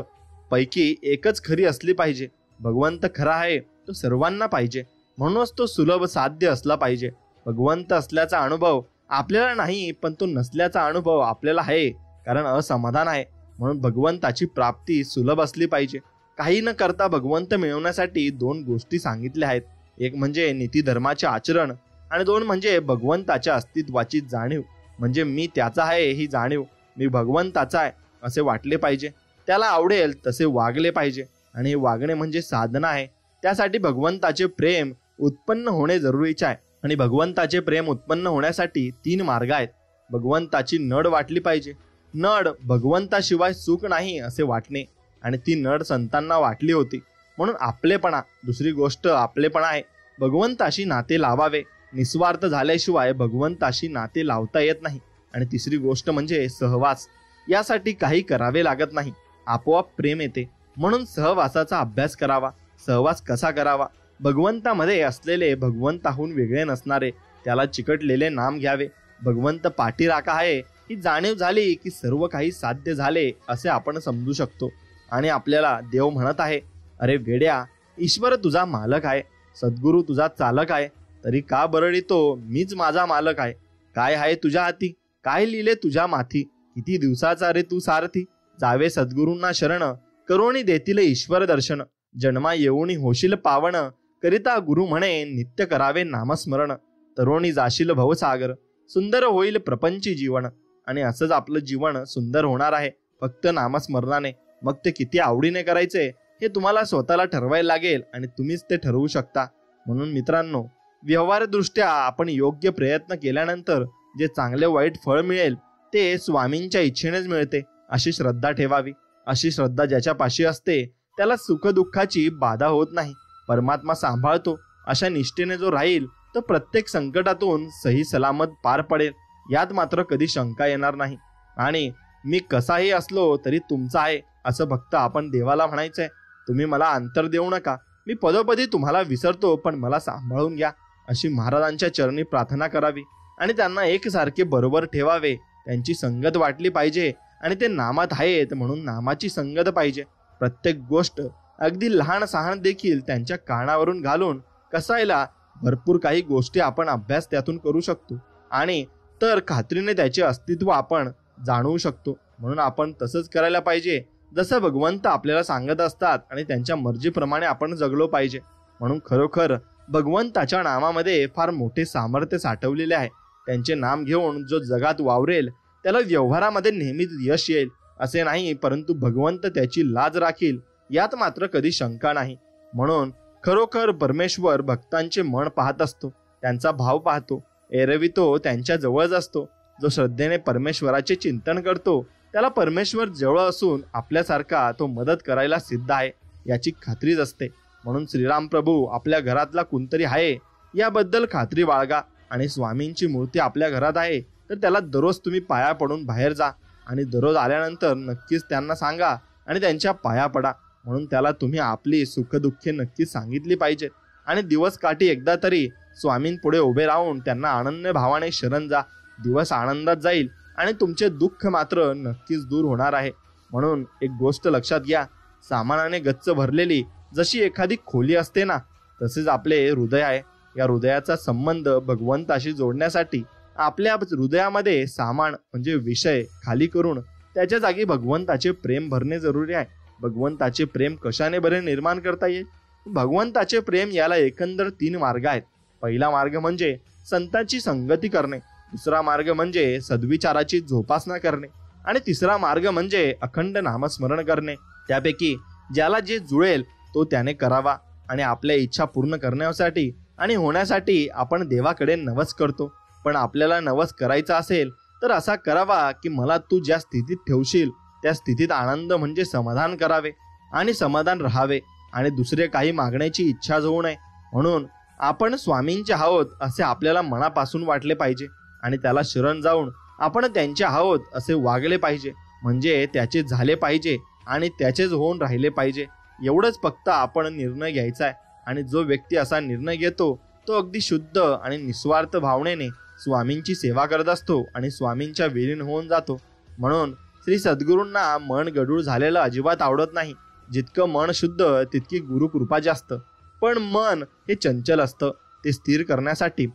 पैकी एकच खरी असली पाहिजे. भगवंत खरा आहे तो सर्वांना पाहिजे, म्हणूनच तो सुलभ साध्य असला पाहिजे. भगवंत असल्याचा अनुभव आपल्याला नाही, पण तो नसल्याचा अनुभव आपल्याला आहे, कारण असमाधान आहे. म्हणून भगवंताची प्राप्ती सुलभ असली पाहिजे. काही न करता भगवंत मिळवण्यासाठी दोन गोष्टी सांगितल्या आहेत. एक म्हणजे नीतिधर्माचे आचरण, आणि दोन म्हणजे भगवंताच्या अस्तित्वाची जाणीव. म्हणजे मी त्याचा आहे ही जाणीव. मी भगवंताचा आहे असे वाटले पाहिजे. त्याला आवडेल तसे वागले पाहिजे, आणि हे वागणे म्हणजे साधना आहे. त्यासाठी भगवंताचे प्रेम उत्पन्न होणे जरुरीचे आहे. आणि भगवंताचे प्रेम उत्पन्न होण्यासाठी 3 मार्ग आहेत. भगवंताची नड वाटली पाहिजे. नड भगवंताशिवाय सुख नाही असे वाटणे, आणि ती नड संतांना वाटली होती. म्हणून आपलेपणा. दुसरी गोष्ट आपलेपणा आहे. भगवंताशी नाते लावावे. निस्वार्थ झाल्याशिवाय भगवंताशी नाते लावता येत नाही. आणि तिसरी गोष्ट म्हणजे सहवास. यासाठी काही करावे लागत नाही, आपोआप प्रेम येते. म्हणून सहवासाचा अभ्यास करावा. सहवास कसा करावा? भगवंतामध्ये असलेले भगवंताहून वेगळे नसणारे त्याला चिकटलेले नाम घ्यावे. भगवंत पाठीराखा आहे ही जाणीव झाली की सर्व काही साध्य झाले असे आपण समजू शकतो. आणि आपल्याला देव म्हणत आहे, अरे वेड्या, ईश्वर तुझा मालक आहे, सद्गुरू तुझा चालक आहे, तरी का बरळीतो? मीच माझा मालक आहे. काय आहे तुझ्या हाती? काय लिहिले तुझ्या माथी? किती दिवसाचा रे तू सारथी? जावे सद्गुरूंना शरण, करोणी देतील ईश्वर दर्शन. जन्मा येऊनी होशील पावन, करिता गुरु म्हणे नित्य करावे नामस्मरण. तरुणी जाशील भवसागर, सुंदर होईल प्रपंची जीवन. आणि असंच आपलं जीवन सुंदर होणार आहे फक्त नामस्मरणाने. मग ते किती आवडीने करायचे हे तुम्हाला स्वतःला ठरवायला लागेल, आणि तुम्हीच ते ठरवू शकता. म्हणून मित्रांनो, व्यवहारदृष्ट्या आपण योग्य प्रयत्न केल्यानंतर जे चांगले वाईट फळ मिळेल ते स्वामींच्या इच्छेनेच मिळते अशी श्रद्धा ठेवावी. अशी श्रद्धा ज्याच्यापाशी असते त्याला सुखदुःखाची बाधा होत नाही. परमात्मा सांभाळतो अशा निष्ठेने जो राहील तो प्रत्येक संकटातून सही सलामत पार पडेल, यात मात्र कधी शंका येणार नाही. आणि मी कसाही असलो तरी तुमचा आहे असं फक्त आपण देवाला म्हणायचंय. तुम्ही मला अंतर देऊ नका, मी पदोपदी तुम्हाला विसरतो पण मला सांभाळून घ्या अशी महाराजांच्या चरणी प्रार्थना करावी. आणि त्यांना एकसारखे बरोबर ठेवावे. त्यांची संगत वाटली पाहिजे, आणि ते नामात आहेत म्हणून नामाची संगत पाहिजे. प्रत्येक गोष्ट अगदी लहान सहान देखील त्यांच्या कानावरून घालून कसायला भरपूर काही गोष्टी आपण अभ्यास त्यातून करू शकतो, आणि तर खात्रीने त्याचे अस्तित्व आपण जाणवू शकतो. म्हणून आपण तसंच करायला पाहिजे जसं भगवंत आपल्याला सांगत असतात, आणि त्यांच्या मर्जीप्रमाणे आपण जगलो पाहिजे. म्हणून खरोखर भगवंताच्या नामामध्ये फार मोठे सामर्थ्य साठवलेले आहे. त्यांचे नाम घेऊन जो जगात वावरेल त्याला व्यवहारामध्ये नेहमीच यश येईल असे नाही, परंतु भगवंत त्याची लाज राखील यात मात्र कधी शंका नाही. म्हणून खरोखर परमेश्वर भक्तांचे मन पाहत असतो, त्यांचा भाव पाहतो, एरवितो त्यांच्या जवळच असतो. जो श्रद्धेने परमेश्वराचे चिंतन करतो त्याला परमेश्वर जवळ असून आपल्यासारखा तो मदत करायला सिद्ध आहे याची खात्रीच असते. म्हणून श्रीराम प्रभू आपल्या घरातला कोणतरी आहे याबद्दल खात्री बाळगा. आणि स्वामींची मूर्ती आपल्या घरात आहे तर त्याला दररोज तुम्ही पाया पडून बाहेर जा, आणि दररोज आल्यानंतर नक्कीच त्यांना सांगा आणि त्यांच्या पाया पडा. म्हणून त्याला तुम्ही आपली सुखदुःखे नक्कीच सांगितली पाहिजेत, आणि दिवस काठी एकदा तरी स्वामींपुढे उभे राहून त्यांना अनन्य भावाने शरण जा. दिवस आनंदात जाईल आणि तुमचे दुःख मात्र नक्कीच दूर होणार आहे. म्हणून एक गोष्ट लक्षात घ्या, सामानाने गच्च भरलेली जशी एखादी खोली असते ना, तसेच आपले हृदय आहे. या हृदयाचा संबंध भगवंताशी जोडण्यासाठी आपल्या हृदयामध्ये सामान म्हणजे विषय खाली करून त्याच्या जागी भगवंताचे प्रेम भरणे जरुरी आहे. भगवंताचे प्रेम कशाने बरे निर्माण करता येईल? भगवंताचे प्रेम याला एकंदर 3 मार्ग आहेत. पहिला मार्ग म्हणजे संतांची संगती करणे, दुसरा मार्ग म्हणजे सद्विचाराची जोपासना करणे आणि तिसरा मार्ग म्हणजे अखंड नामस्मरण करणे. त्यापैकी ज्याला जे जुळेल तो त्याने करावा. आणि आपल्या इच्छा पूर्ण करण्यासाठी आणि होण्यासाठी आपण देवाकडे नवस करतो. पण आपल्याला नवस करायचा असेल तर असा करावा की मला तू ज्या स्थितीत ठेवशील त्या स्थितीत आनंद म्हणजे समाधान करावे आणि समाधान राहावे आणि दुसरे काही मागण्याची इच्छा होऊ नये. म्हणून आपण स्वामींचे आहोत असे आपल्याला मनापासून वाटले पाहिजे आणि त्याला शरण जाऊन आपण त्यांचे आहोत असे वागले पाहिजे. म्हणजे त्याचे झाले पाहिजे आणि त्याचेच होऊन राहिले पाहिजे. एवढंच फक्त आपण निर्णय घ्यायचा आहे. आणि जो व्यक्ती असा निर्णय घेतो तो अगदी शुद्ध आणि निस्वार्थ भावनेने स्वामींची सेवा करत असतो आणि स्वामींच्या विलीन होऊन जातो. म्हणून श्री सद्गुरूंना मन गढूळ झालेलं अजिबात आवडत नाही. जितकं मन शुद्ध तितकी गुरुकृपा जास्त. पण मन हे चंचल असतं. ते स्थिर करण्यासाठी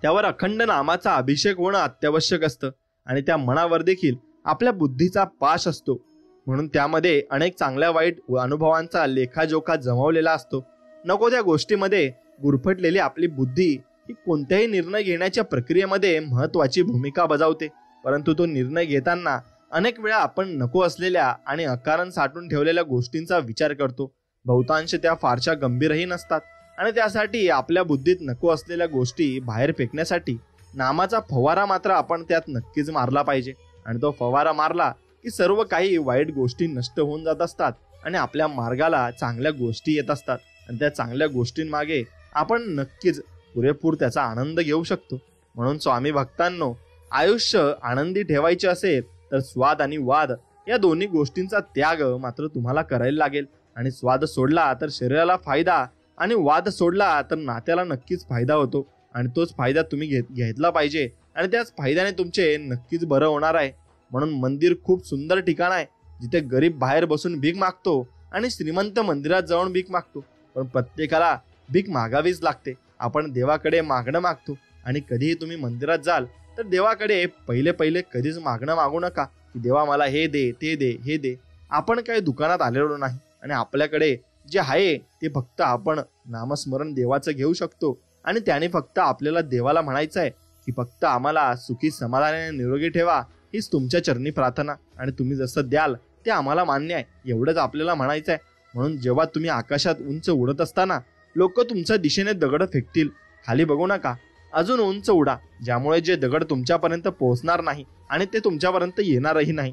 त्यावर अखंड नामाचा अभिषेक होणं अत्यावश्यक असतं आणि त्या मनावर देखील आपल्या बुद्धीचा पाश असतो. म्हणून त्यामध्ये अनेक चांगल्या वाईट अनुभवांचा लेखाजोखा जमवलेला असतो. नको त्या गोष्टीमध्ये गुरफटलेली आपली बुद्धी ही कोणत्याही निर्णय घेण्याच्या प्रक्रियेमध्ये महत्वाची भूमिका बजावते. परंतु तो निर्णय घेताना अनेक वेळा आपण नको असलेल्या आणि अकारण साठवून ठेवलेल्या गोष्टींचा विचार करतो. बहुतांश त्या फारशा गंभीरही नसतात आणि त्यासाठी आपल्या बुद्धीत नको असलेल्या गोष्टी बाहेर फेकण्यासाठी नामाचा फवारा मात्र आपण त्यात नक्कीच मारला पाहिजे. आणि तो फवारा मारला की सर्व काही वाईट गोष्टी नष्ट होऊन जात असतात आणि आपल्या मार्गाला चांगल्या गोष्टी येत असतात आणि त्या चांगल्या गोष्टींमागे आपण नक्कीच पुरेपूर त्याचा आनंद घेऊ शकतो. म्हणून स्वामी भक्तांनो, आयुष्य आनंदी ठेवायचे असेल तर स्वाद आणि वाद या दोन्ही गोष्टींचा त्याग मात्र तुम्हाला करायला लागेल. आणि स्वाद सोडला तर शरीराला फायदा आणि वाद सोडला तर नात्याला नक्कीच फायदा होतो. आणि तोच फायदा तुम्ही घेतला पाहिजे आणि त्याच फायद्याने तुमचे नक्कीच बरं होणार आहे. म्हणून मंदिर खूप सुंदर ठिकाण आहे जिथे गरीब बाहेर बसून भीक मागतो आणि श्रीमंत मंदिरात जाऊन भीक मागतो. पण प्रत्येकाला भीक मागावीच लागते. आपण देवाकडे मागणं मागतो आणि कधीही तुम्ही मंदिरात जाल तर देवाकडे पहिले कधीच मागणं मागू नका की देवा मला हे दे ते दे हे दे. आपण काही दुकानात आलेलो नाही आणि आपल्याकडे जे आहे ते फक्त आपण नामस्मरण देवाचं घेऊ शकतो. आणि त्याने फक्त आपल्याला देवाला म्हणायचं आहे की फक्त आम्हाला सुखी समाधानाने निरोगी ठेवा, हीच तुमच्या चरणी प्रार्थना आणि तुम्ही जसं द्याल ते आम्हाला मान्य आहे, एवढंच आपल्याला म्हणायचं आहे. म्हणून जेव्हा तुम्ही आकाशात उंच उडत असताना लोक तुमच्या दिशेने दगड फेकतील, खाली बघू नका, अजून उंच उडा, ज्यामुळे जे दगड तुमच्यापर्यंत पोहोचणार नाही आणि ते तुमच्यापर्यंत येणारही नाही.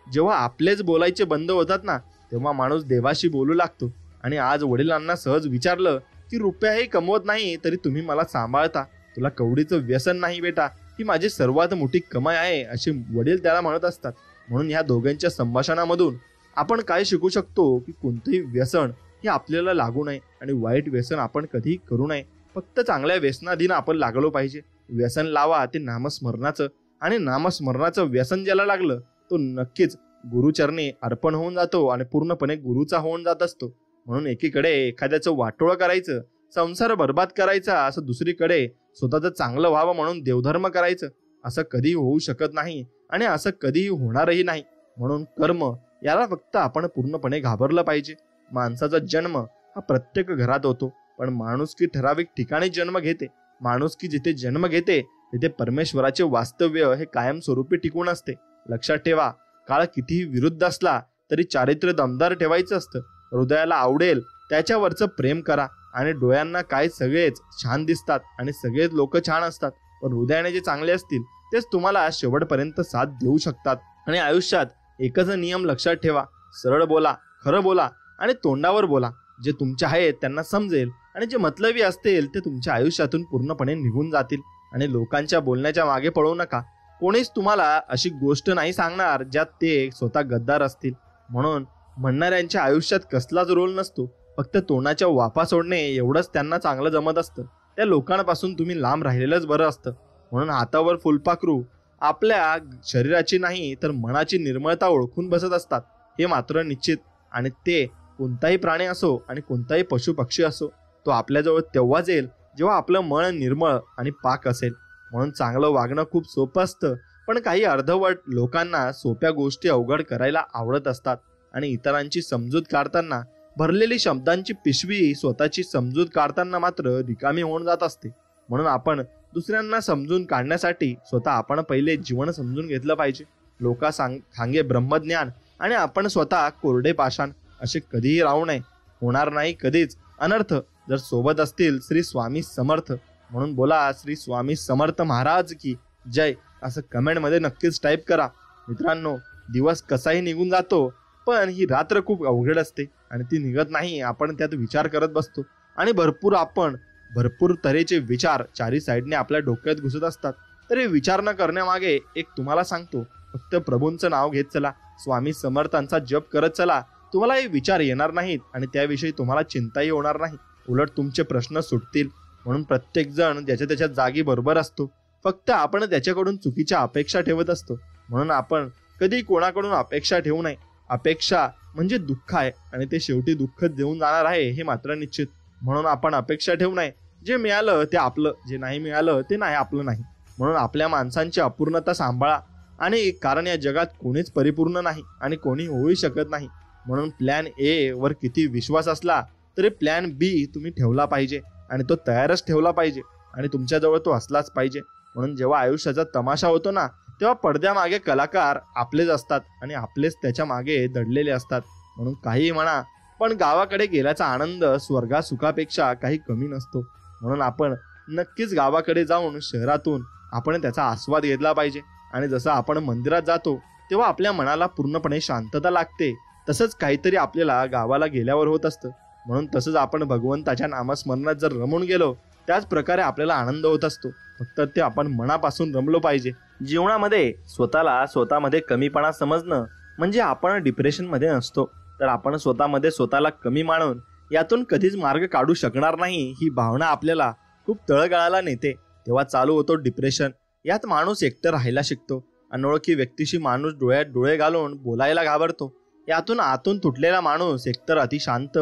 जेव्हा आपलेच बोलायचे बंद होतात ना, तेव्हा माणूस देवाशी बोलू लागतो. आणि आज वडिलांना सहज विचारलं की रुपयाही कमवत नाही तरी तुम्ही मला सांभाळता, तुला कवडीचं व्यसन नाही बेटा, ही माझी सर्वात मोठी कमाई आहे, असे वडील त्याला म्हणत असतात. म्हणून या दोघांच्या संभाषणामधून आपण काय शिकू शकतो की कोणतेही व्यसन हे आपल्याला लागू नये आणि वाईट व्यसन आपण कधीही करू नये. फक्त चांगल्या व्यसनाधीन आपण लागलो पाहिजे. व्यसन लावा ते नामस्मरणाचं, आणि नामस्मरणाचं व्यसन ज्याला लागलं तो नक्कीच गुरुचरणी अर्पण होऊन जातो आणि पूर्णपणे गुरुचा होऊन जात असतो. म्हणून एकीकडे एखाद्याचं वाटोळं करायचं, संसार बर्बाद करायचा, असं दुसरीकडे स्वतःचं चांगलं व्हावं म्हणून देवधर्म करायचं, असं कधीही होऊ शकत नाही आणि असं कधीही होणारही नाही. म्हणून कर्म याला फक्त आपण पूर्णपणे घाबरलं पाहिजे. माणसाचा जन्म हा प्रत्येक घरात होतो, पण माणुसकी ठराविक ठिकाणी जन्म घेते. माणुसकी जिथे जन्म घेते तिथे परमेश्वराचे वास्तव्य हे कायमस्वरूपी टिकून असते. लक्षात ठेवा, काळ कितीही विरुद्ध असला तरी चारित्र्य दमदार ठेवायचं असतं. हृदयाला आवडेल त्याच्यावरचं प्रेम करा. आणि डोळ्यांना काय सगळेच छान दिसतात आणि सगळेच लोक छान असतात, पण हृदयाने जे चांगले असतील तेच तुम्हाला शेवटपर्यंत साथ देऊ शकतात. आणि आयुष्यात एकच नियम लक्षात ठेवा, सरळ बोला, खरं बोला आणि तोंडावर बोला. जे तुमचे आहेत त्यांना समजेल आणि जे मतलबी असतील ते तुमच्या आयुष्यातून पूर्णपणे निघून जातील. आणि लोकांच्या बोलण्याच्या मागे पळू नका. कोणीच तुम्हाला अशी गोष्ट नाही सांगणार ज्यात ते स्वतः गद्दार असतील. म्हणून म्हणणाऱ्यांच्या आयुष्यात कसलाच रोल नसतो, फक्त तोंडाच्या वाफा सोडणे एवढंच त्यांना चांगलं जमत असतं. त्या लोकांपासून तुम्ही लांब राहिलेलंच बरं असतं. म्हणून हातावर फुलपाखरू आपल्या शरीराची नाही तर मनाची निर्मळता ओळखून बसत असतात, हे मात्र निश्चित. आणि ते कोणताही प्राणी असो आणि कोणताही पशु पक्षी असो, तो आपल्याजवळ तेव्हाच येईल जेव्हा आपलं मन निर्मळ आणि पाक असेल. म्हणून चांगलं वागणं खूप सोपं असतं, पण काही अर्धवट लोकांना सोप्या गोष्टी अवघड करायला आवडत असतात आणि इतरांची समजूत काढताना भरलेली शब्दांची पिशवी स्वतःची समजूत काढताना मात्र रिकामी होऊन जात असते. म्हणून आपण दुसऱ्यांना समजून काढण्यासाठी स्वतः आपण पहिले जीवन समजून घेतलं पाहिजे. लोका सांगे ब्रह्मज्ञान आणि आपण स्वतः कोरडे पाषाण असे कधीही राहू नये. होणार नाही कधीच अनर्थ जर सोबत असतील श्री स्वामी समर्थ. म्हणून बोला श्री स्वामी समर्थ महाराज की जय असं कमेंटमध्ये नक्कीच टाईप करा. मित्रांनो, दिवस कसाही निघून जातो, पण ही रात्र खूप अवघड असते आणि ती निघत नाही. आपण त्यात विचार करत बसतो आणि भरपूर तऱ्हेचे विचार चारी साईडने आपल्या डोक्यात घुसत असतात. तर हे विचार न करण्यामागे एक तुम्हाला सांगतो, फक्त प्रभूंचं नाव घेत चला, स्वामी समर्थांचा जप करत चला. तुम्हाला हे विचार येणार नाहीत आणि त्याविषयी तुम्हाला चिंताही होणार नाही. उलट तुमचे प्रश्न सुटतील. म्हणून प्रत्येक जण ज्याच्या त्याच्या जागी बरोबर असतो, फक्त आपण त्याच्याकडून चुकीच्या अपेक्षा ठेवत असतो. म्हणून आपण कधी कोणाकडून अपेक्षा ठेवू नये. अपेक्षा म्हणजे दुःख आहे आणि ते शेवटी दुःख देऊन जाणार आहे, हे मात्र निश्चित. म्हणून आपण अपेक्षा ठेवू नये. जे मिळालं ते आपलं, जे नाही मिळालं ते नाही आपलं नाही. म्हणून आपल्या माणसांची अपूर्णता सांभाळा. आणि कारण या जगात कोणीच परिपूर्ण नाही आणि कोणी होऊ शकत नाही. म्हणून प्लॅन ए वर किती विश्वास असला तरी प्लॅन बी तुम्ही ठेवला पाहिजे आणि तो तयारच ठेवला पाहिजे आणि तुमच्याजवळ तो असलाच पाहिजे. म्हणून जेव्हा आयुष्याचा तमाशा होतो ना, तेव्हा पडद्यामागे कलाकार आपलेच असतात आणि आपलेच त्याच्या मागे दडलेले असतात. म्हणून काही म्हणा, पण गावाकडे गेल्याचा आनंद स्वर्गा सुखापेक्षा काही कमी नसतो. म्हणून आपण नक्कीच गावाकडे जाऊन शहरातून आपण त्याचा आस्वाद घेतला पाहिजे. आणि जसं आपण मंदिरात जातो तेव्हा आपल्या मनाला पूर्णपणे शांतता लागते, तसंच काहीतरी आपल्याला गावाला गेल्यावर होत असतं. म्हणून तसंच आपण भगवंताच्या नामस्मरणात जर रमून गेलो, त्याच प्रकारे आपल्याला आनंद होत असतो. फक्त ते आपण मनापासून रमलो पाहिजे. जीवनामध्ये स्वतःमध्ये कमीपणा समजणं म्हणजे आपण डिप्रेशनमध्ये नसतो, तर आपण स्वतःला कमी मानून यातून कधीच मार्ग काढू शकणार नाही, ही भावना आपल्याला खूप तळगाळाला नेते. तेव्हा चालू होतो डिप्रेशन. यात माणूस एकटं राहायला शिकतो. अनोळखी व्यक्तीशी माणूस डोळ्यात डोळे घालून बोलायला घाबरतो. यातून आतून तुटलेला माणूस एकतर अतिशांत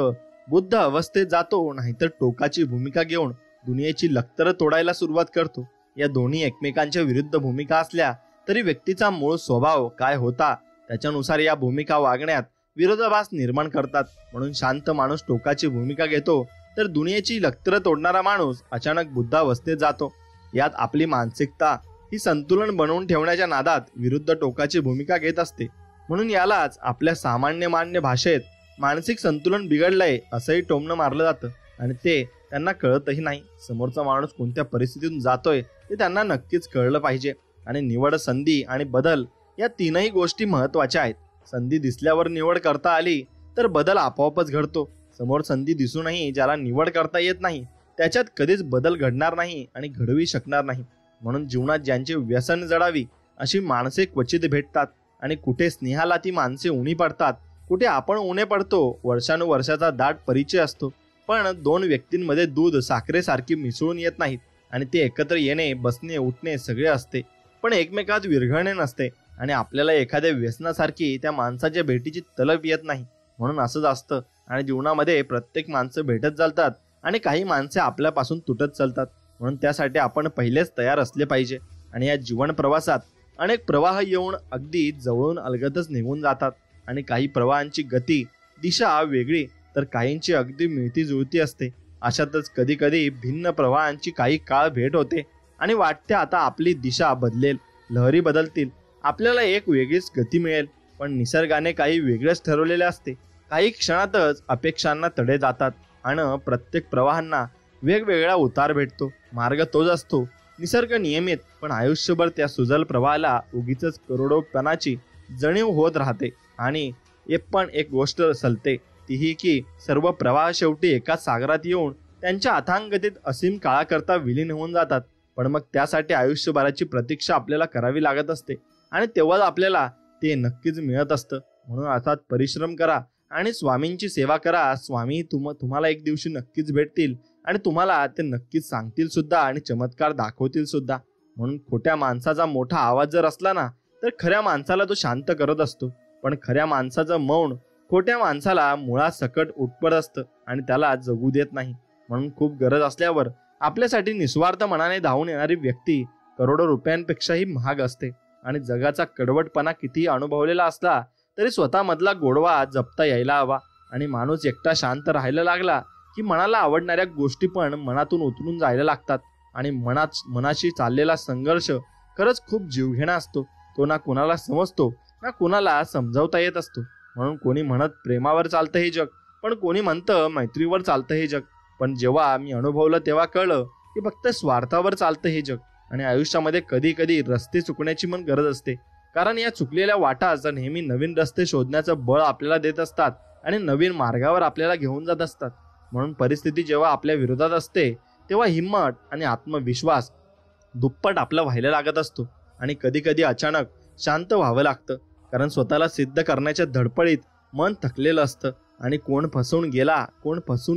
बुद्ध अवस्थेत जातो, नाहीतर टोकाची भूमिका घेऊन दुनियेची लक्तर तोडायला सुरुवात करतो. या दोन्ही एकमेकांच्या विरुद्ध भूमिका असल्या तरी व्यक्तीचा मूळ स्वभाव काय होता त्याच्यानुसार या भूमिका वागण्यात विरोधाभास निर्माण करतात. म्हणून शांत माणूस टोकाची भूमिका घेतो, तर दुनियेची लक्तर तोडणारा माणूस अचानक बुद्धावस्थेत जातो. यात आपली मानसिकता ही संतुलन बनवून ठेवण्याच्या नादात विरुद्ध टोकाची भूमिका घेत असते. म्हणून यालाच आपल्या सामान्य भाषेत मानसिक संतुलन बिघडलंय असंही टोमणं मारलं जातं आणि ते त्यांना कळतही नाही. समोरचा माणूस कोणत्या परिस्थितीतून जातोय ते त्यांना नक्कीच कळलं पाहिजे. आणि निवड, संधी आणि बदल या तीनही गोष्टी महत्वाच्या आहेत. संधी दिसल्यावर निवड करता आली तर बदल आपोआपच घडतो. समोर संधी दिसूनही ज्याला निवड करता येत नाही त्याच्यात कधीच बदल घडणार नाही आणि घडवी शकणार नाही. म्हणून जीवनात ज्यांचे व्यसन जडावी अशी माणसे क्वचित भेटतात आणि कुठे स्नेहाला ती माणसे उणी पडतात, कुठे आपण उणे पडतो. वर्षानुवर्षाचा दाट परिचय असतो, पण दोन व्यक्तींमध्ये दूध साखरेसारखी मिसळून येत नाहीत आणि ते एकत्र येणे, बसणे, उठणे सगळे असते, पण एकमेकात विरघळणे नसते. आणि आपल्याला एखाद्या व्यसनासारखी त्या माणसाच्या भेटीची तलप येत नाही. म्हणून असंच असतं आणि जीवनामध्ये प्रत्येक माणसं भेटत चालतात आणि काही माणसे आपल्यापासून तुटत चालतात. म्हणून त्यासाठी आपण पहिलेच तयार असले पाहिजे. आणि या जीवन प्रवासात अनेक प्रवाह येऊन अगदी जवळून अलगदच निघून जातात आणि काही प्रवाहांची गती, दिशा वेगळी तर काहींची अगदी मिळती जुळती असते. अशातच कधी कधी भिन्न प्रवाहांची काही काळ भेट होते आणि वाटते आता आपली दिशा बदलेल, लहरी बदलतील, आपल्याला एक वेगळीच गती मिळेल. पण निसर्गाने काही वेगळंच ठरवलेले असते. काही क्षणातच अपेक्षांना तडे जातात आणि प्रत्येक प्रवाहांना वेगवेगळा उतार भेटतो. मार्ग तोच असतो, निसर्ग नियमित, पण आयुष्यभर त्या सुजल प्रवाहाला उगीच करोडोपणाची जणीव होत राहते. आणि एक गोष्ट सलते, तीही की सर्व प्रवाह शेवटी एकाच सागरात येऊन त्यांच्या अथांगतीत असीम काळाकरता विलीन होऊन जातात. पण मग त्यासाठी आयुष्यभराची प्रतीक्षा आपल्याला करावी लागत असते आणि तेव्हाच आपल्याला ते नक्कीच मिळत असतं. म्हणून अर्थात परिश्रम करा आणि स्वामींची सेवा करा. स्वामी तुम्हाला एक दिवशी नक्कीच भेटतील आणि तुम्हाला ते नक्कीच सांगतील सुद्धा आणि चमत्कार दाखवतील सुद्धा. म्हणून खोट्या माणसाचा मोठा आवाज जर असला ना तर खऱ्या माणसाला तो शांत करत असतो, पण खऱ्या माणसाचं मौन खोट्या माणसाला मुळासकट उठपत असतं आणि त्याला जगू देत नाही. म्हणून खूप गरज असल्यावर आपल्यासाठी निस्वार्थ मनाने धावून येणारी व्यक्ती करोडो रुपयांपेक्षाही महाग असते. आणि जगाचा कडवटपणा कितीही अनुभवलेला असला तरी स्वतःमधला गोडवा जपता यायला हवा. आणि माणूस एकटा शांत राहायला लागला की मनाला आवडणाऱ्या गोष्टी पण मनातून उतरून जायला लागतात. आणि मनाशी चाललेला संघर्ष खरंच खूप जीवघेणा असतो. तो ना कुणाला समजतो ना कुणाला समजावता येत असतो. म्हणून कोणी म्हणत प्रेमावर चालतं हे जग, पण कोणी म्हणतं मैत्रीवर चालतं हे जग. पण जेव्हा मी अनुभवलं तेव्हा कळलं की फक्त स्वार्थावर चालतं हे जग. आणि आयुष्यामध्ये कधी कधी रस्ते चुकण्याची पण गरज असते, कारण या चुकलेल्या वाटाच नेहमी नवीन रस्ते शोधण्याचं बळ आपल्याला देत असतात आणि नवीन मार्गावर आपल्याला घेऊन जात असतात. म्हणून परिस्थिती जेव्हा आपल्या विरोधात असते तेव्हा हिंमत आणि आत्मविश्वास दुप्पट आपला व्हायला लागत असतो. आणि कधी कधी अचानक शांत व्हावं लागतं, कारण स्वतःला सिद्ध करण्याच्या धडपडीत मन थकलेलं असतं. आणि कोण फसून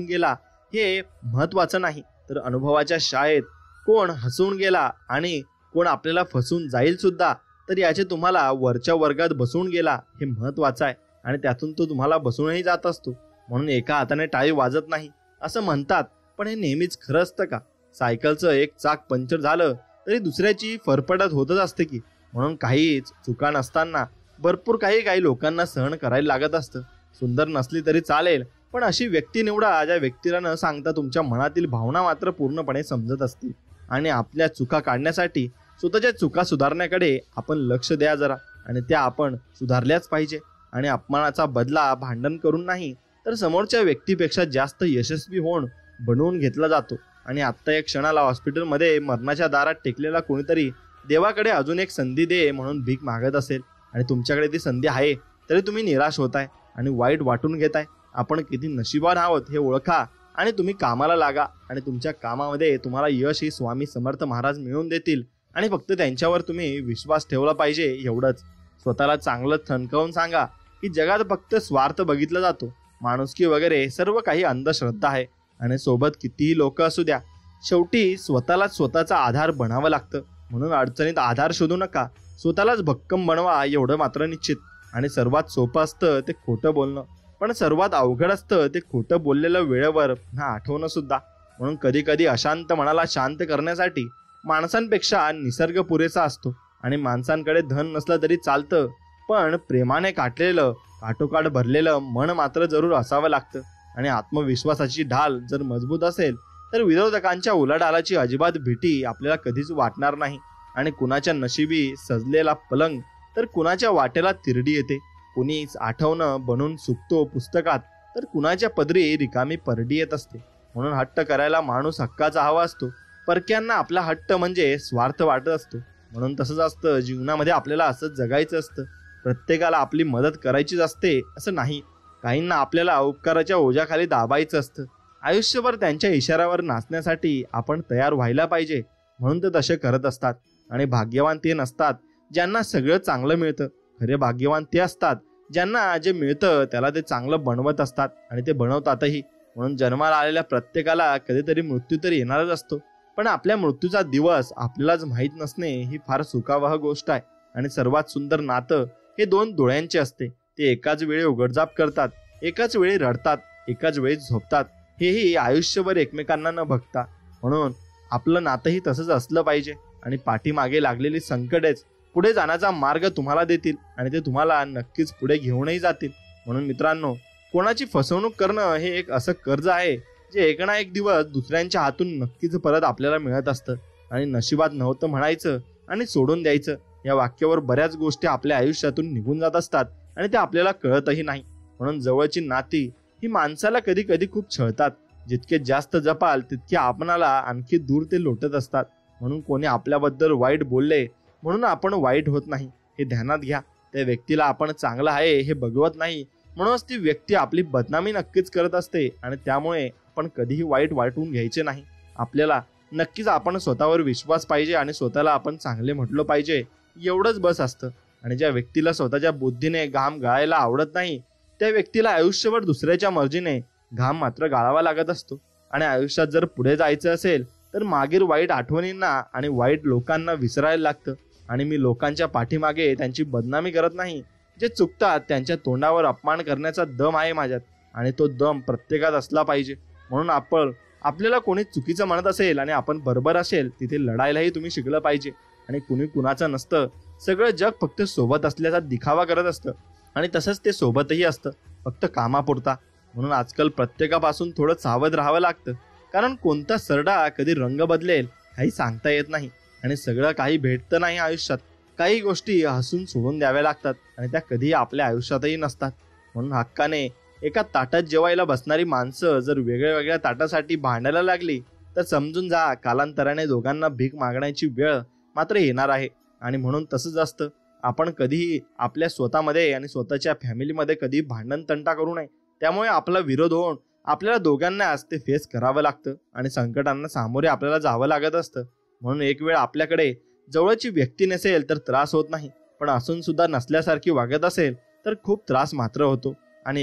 गेला हे महत्वाचं नाही, तर अनुभवाच्या शाळेत कोण हसून गेला आणि कोण आपल्याला फसून जाईल सुद्धा, तर याचे तुम्हाला वरच्या वर्गात बसवून गेला हे महत्वाचं आहे. आणि त्यातून तो तुम्हाला बसूनही जात असतो. म्हणून एका हाताने टाळी वाजत नाही असं म्हणतात, पण हे नेहमीच खरं असतं का? सायकलचं एक चाक पंक्चर झालं तरी दुसऱ्याची फरफटत होतच असते की. म्हणून काहीच चुका नसताना भरपूर काही लोकांना सहन करायला लागत असतं. सुंदर नसली तरी चालेल, पण अशी व्यक्ती निवडा ज्या व्यक्तीला न सांगता तुमच्या मनातील भावना मात्र पूर्णपणे समजत असतील. आणि आपल्या चुका काढण्यासाठी स्वतःच्या चुका सुधारण्याकडे आपण लक्ष द्या जरा, आणि त्या आपण सुधारल्याच पाहिजे. आणि अपमानाचा बदला भांडण करून नाही तर समोरच्या व्यक्तीपेक्षा जास्त यशस्वी होऊन बनवून घेतला जातो. आणि आत्ता एक क्षणाला हॉस्पिटलमध्ये मरणाच्या दारात टेकलेला कोणीतरी देवाकडे अजून एक संधी दे म्हणून भीक मागत असेल, आणि तुमच्याकडे ती संधी आहे तरी तुम्ही निराश होताय आणि वाईट वाटून घेताय. आपण किती नशिबान आहोत हे ओळखा आणि तुम्ही कामाला लागा. आणि तुमच्या कामामध्ये तुम्हाला यश ही स्वामी समर्थ महाराज मिळवून देतील. आणि फक्त त्यांच्यावर तुम्ही विश्वास ठेवला पाहिजे, एवढंच. स्वतःला चांगलं थणकावून सांगा की जगात फक्त स्वार्थ बघितला जातो, माणुसकी वगैरे सर्व काही अंधश्रद्धा आहे. आणि सोबत कितीही लोक असू द्या, शेवटी स्वतःलाच स्वतःचा आधार बनावं लागतं. म्हणून अडचणीत आधार शोधू नका, स्वतःलाच भक्कम बनवा, एवढं मात्र निश्चित. आणि सर्वात सोपं असतं ते खोटं बोलणं, पण सर्वात अवघड असतं ते खोटं बोललेलं वेळेवर पुन्हा आठवणं सुद्धा. म्हणून कधी कधी अशांत मनाला शांत करण्यासाठी माणसांपेक्षा निसर्ग पुरेसा असतो. आणि माणसांकडे धन नसलं तरी चालतं, पण प्रेमाने काटलेलं काठोकाठ भरलेलं मन मात्र जरूर असावं लागतं. आणि आत्मविश्वासाची ढाल जर मजबूत असेल तर विरोधकांच्या उलाढालाची अजिबात भीती आपल्याला कधीच वाटणार नाही. आणि कुणाच्या नशिबी सजलेला पलंग तर कुणाच्या वाटेला तिरडी येते. कुणी आठवणं बनून सुकतो पुस्तकात, तर कुणाच्या पदरी रिकामी परडी येत असते. म्हणून हट्ट करायला माणूस हक्काचा हवा असतो, परक्यांना आपला हट्ट म्हणजे स्वार्थ वाटत असतो. म्हणून तसंच असतं जीवनामध्ये, आपल्याला असंच जगायचं असतं. प्रत्येकाला आपली मदत करायचीच असते असं नाही. काहींना आपल्याला उपकाराच्या ओझ्याखाली दाबायचं असतं. आयुष्यभर त्यांच्या इशाऱ्यावर नाचण्यासाठी आपण तयार व्हायला पाहिजे, म्हणून ते तसे करत असतात. आणि भाग्यवान ते नसतात ज्यांना सगळं चांगलं मिळतं. खरे भाग्यवान ते असतात ज्यांना जे मिळतं त्याला ते चांगलं बनवत असतात आणि ते बनवतातही. म्हणून जन्माला आलेल्या प्रत्येकाला कधीतरी मृत्यू तरी येणारच असतो, पण आपल्या मृत्यूचा दिवस आपल्यालाच माहीत नसणे ही फार सुखावह गोष्ट आहे. आणि सर्वात सुंदर नातं हे दोन डोळ्यांचे असते. ते एकाच वेळी उघडझाप करतात, एकाच वेळी रडतात, एकाच वेळी झोपतात, हेही आयुष्यभर एकमेकांना न बघता. म्हणून आपलं नातंही तसंच असलं पाहिजे. आणि पाठीमागे लागलेली संकटेच पुढे जाण्याचा मार्ग तुम्हाला देतील आणि ते तुम्हाला नक्कीच पुढे घेऊनही जातील. म्हणून मित्रांनो, कोणाची फसवणूक करणं हे एक असं कर्ज आहे जे एक ना एक दिवस दुसऱ्यांच्या हातून नक्कीच परत आपल्याला मिळत असतं. आणि नशिबात नव्हतं म्हणायचं आणि सोडून द्यायचं या वाक्यावर बऱ्याच गोष्टी आपल्या आयुष्यातून निघून जात असतात आणि ते आपल्याला कळतही नाही. म्हणून जवळची नाती ही माणसाला कधी कधी खूप छळतात. जितके जास्त जपाल तितके आपणाला आणखी दूर ते लोटत असतात. म्हणून कोणी आपल्याबद्दल वाईट बोलले म्हणून आपण वाईट होत नाही हे ध्यानात घ्या. त्या व्यक्तीला आपण चांगलं आहे हे बघवत नाही, म्हणूनच ती व्यक्ती आपली बदनामी नक्कीच करत असते. आणि त्यामुळे आपण कधीही वाईट वाटून घ्यायचे नाही. आपल्याला नक्कीच आपण स्वतःवर विश्वास पाहिजे आणि स्वतःला आपण चांगले म्हटलं पाहिजे, एवढंच बस असतं. आणि ज्या व्यक्तीला स्वतःच्या बुद्धीने घाम गाळायला आवडत नाही त्या व्यक्तीला आयुष्यभर दुसऱ्याच्या मर्जीने घाम मात्र गाळावा लागत असतो. आणि आयुष्यात जर पुढे जायचं असेल तर मागील वाईट आठवणींना आणि वाईट लोकांना विसरायला लागतं. आणि मी लोकांच्या पाठीमागे त्यांची बदनामी करत नाही. जे चुकतात त्यांच्या तोंडावर अपमान करण्याचा दम आहे माझ्यात, आणि तो दम प्रत्येकात असला पाहिजे. म्हणून आपल्याला कोणी चुकीचं म्हणत असेल आणि आपण बरोबर असेल तिथे लढायलाही तुम्ही शिकलं पाहिजे. आणि कुणी कुणाचं नसतं. सगळं जग फक्त सोबत असल्याचा दिखावा करत असतं, आणि तसंच ते सोबतही असतं, फक्त कामापुरता. म्हणून आजकाल प्रत्येकापासून थोडं सावध राहावं लागतं, कारण कोणता सरडा कधी रंग बदलेल काही सांगता येत नाही. आणि सगळं काही भेटतं नाही आयुष्यात. काही गोष्टी हसून सोडून द्याव्या लागतात, आणि त्या कधी आपल्या आयुष्यातही नसतात. म्हणून हक्काने एका ताटात जेवायला बसणारी माणसं जर वेगळ्या वेगळ्या ताटासाठी भांडायला लागली तर समजून जा, कालांतराने दोघांना भीक मागण्याची वेळ मात्र येणार आहे. आणि म्हणून तसंच असतं. आपण कधीही आपल्या स्वतःमध्ये आणि स्वतःच्या फॅमिलीमध्ये कधी भांडण तंटा करू नये. त्यामुळे आपला विरोध होऊन आपल्याला दोघांनाच ते फेस करावं लागतं, आणि संकटांना सामोरे आपल्याला जावं लागत असतं. म्हणून एक वेळ आपल्याकडे जवळची व्यक्ती नसेल तर त्रास होत नाही, पण असून सुद्धा नसल्यासारखी वागत असेल तर खूप त्रास मात्र होतो. आणि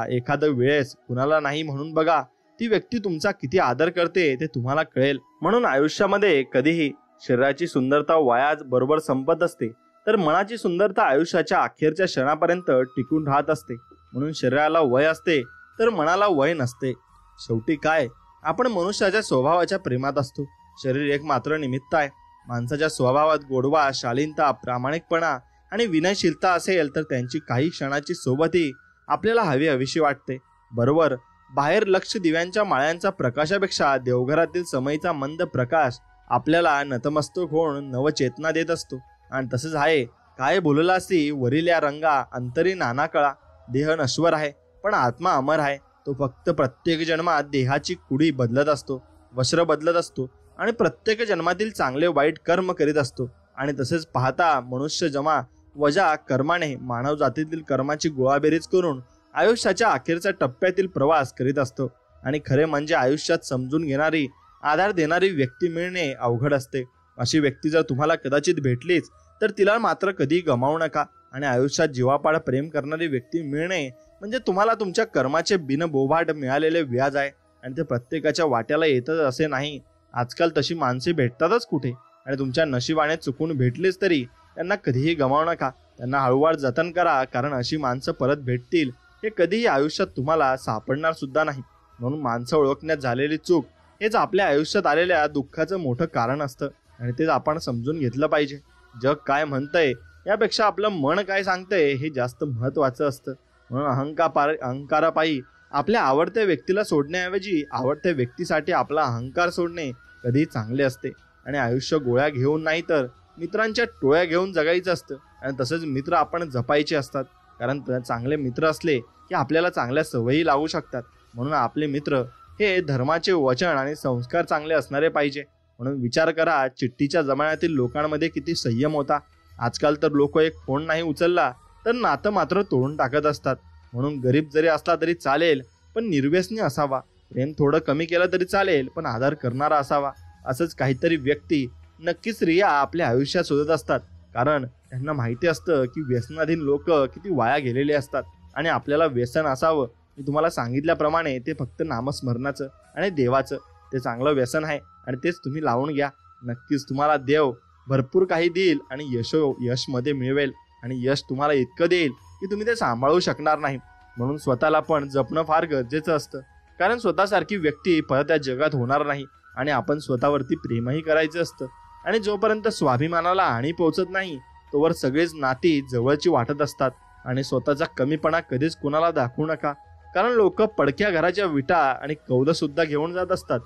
एखाद्या वेळेस कुणाला नाही म्हणून बघा, ती व्यक्ती तुमचा किती आदर करते ते तुम्हाला कळेल. म्हणून आयुष्यामध्ये कधीही शरीराची सुंदरता वयाच बरोबर संपत असते, तर मनाची सुंदरता आयुष्याच्या अखेरच्या क्षणापर्यंत टिकून राहत असते. म्हणून शरीराला वय असते तर मनाला वय नसते. शेवटी काय, आपण मनुष्याच्या स्वभावाच्या प्रेमात असतो. शरीर एक मात्र निमित्त आहे. माणसाच्या स्वभावात गोडवा, शालीनता, प्रामाणिकपणा आणि विनयशीलता असेल तर त्यांची काही क्षणाची सोबतही आपल्याला हवीशी वाटते. बरोबर, बाहेर लक्ष दिव्यांच्या माळ्यांचा प्रकाशापेक्षा देवघरातील समयीचा मंद प्रकाश आपल्याला नतमस्तक होऊन नवचेतना देत असतो. आणि तसंच आहे, काय बोललासी वरील या रंगा, अंतरी नाना कळा. देह नश्वर आहे पण आत्मा अमर आहे. तो फक्त प्रत्येक जन्मात देहाची कुडी बदलत असतो, वस्त्र बदलत असतो, आणि प्रत्येक जन्मातील चांगले वाईट कर्म करीत असतो. आणि तसेच पाहता मनुष्य जमा वजा कर्माने मानव जातीतील कर्माची गोळाबेरीज करून आयुष्याच्या अखेरच्या टप्प्यातील प्रवास करीत असतो. आणि खरे म्हणजे आयुष्यात समजून घेणारी, आधार देणारी व्यक्ती मिळणे अवघड असते. अशी व्यक्ती जर तुम्हाला कदाचित भेटलीच तर तिला मात्र कधी गमावू नका. आणि आयुष्यात जीवापाड प्रेम करणारी व्यक्ती मिळणे म्हणजे तुम्हाला तुमच्या कर्माचे बिनबोभाट मिळालेले व्याज आहे, आणि ते प्रत्येकाच्या वाट्याला येतच असे नाही. आजकाल तशी माणसे भेटतातच कुठे. आणि तुमच्या नशिबाने चुकून भेटलीच तरी त्यांना कधीही गमावू नका. त्यांना हळूवार जतन करा, कारण अशी माणसं परत भेटतील हे कधीही आयुष्यात तुम्हाला सापडणार सुद्धा नाही. म्हणून माणसं ओळखण्यात झालेली चूक हेच आपल्या आयुष्यात आलेल्या दुःखाचं मोठं कारण असतं, आणि तेच आपण समजून घेतलं पाहिजे. जग काय म्हणतंय यापेक्षा आपलं मन काय सांगतंय हे जास्त महत्वाचं असतं. म्हणून अहंकारापायी आपल्या आवडत्या व्यक्तीला सोडण्याऐवजी आवडत्या व्यक्तीसाठी आपला अहंकार सोडणे कधी चांगले असते. आणि आयुष्य गोळ्या घेऊन नाही तर मित्रांच्या टोळ्या घेऊन जगायचं असतं. आणि तसंच मित्र आपण जपायचे असतात, कारण चांगले मित्र असले की आपल्याला चांगल्या सवयी लागू शकतात. म्हणून आपले मित्र हे धर्माचे वचन आणि संस्कार चांगले असणारे पाहिजे. म्हणून विचार करा, चिठ्ठीच्या जमान्यातील लोकांमध्ये किती संयम होता. आजकाल तर लोक एक फोन नाही उचलला तर नातं मात्र तोडून टाकत असतात. म्हणून गरीब जरी असला तरी चालेल पण निर्व्यसनी असावा. प्रेम थोडं कमी केलं तरी चालेल पण आदर करणारा असावा. असंच काहीतरी व्यक्ती नक्कीच स्त्रिया आपल्या आयुष्यात शोधत असतात, कारण त्यांना माहिती असतं की व्यसनाधीन लोक किती वाया गेलेले असतात. आणि आपल्याला व्यसन असावं, मी तुम्हाला सांगितल्याप्रमाणे ते फक्त नामस्मरणाचं आणि देवाचं ते चांगलं व्यसन आहे, आणि तेच तुम्ही लावून घ्या. नक्कीच तुम्हाला देव भरपूर काही देईल आणि यश मध्ये मिळवेल. आणि यश तुम्हाला इतकं देईल की तुम्ही ते सांभाळू शकणार नाही. म्हणून स्वतःला पण जपणं फार गरजेचं असतं, कारण स्वतःसारखी व्यक्ती परत या जगात होणार नाही. आणि आपण स्वतःवरती प्रेमही करायचं असतं. आणि जोपर्यंत स्वाभिमानाला हानी पोहोचत नाही तोवर सगळेच नाती जवळची वाटत असतात. आणि स्वतःचा कमीपणा कधीच कुणाला दाखवू नका, कारण लोक पडक्या घराच्या विटा आणि कौलं सुद्धा घेऊन जात असतात,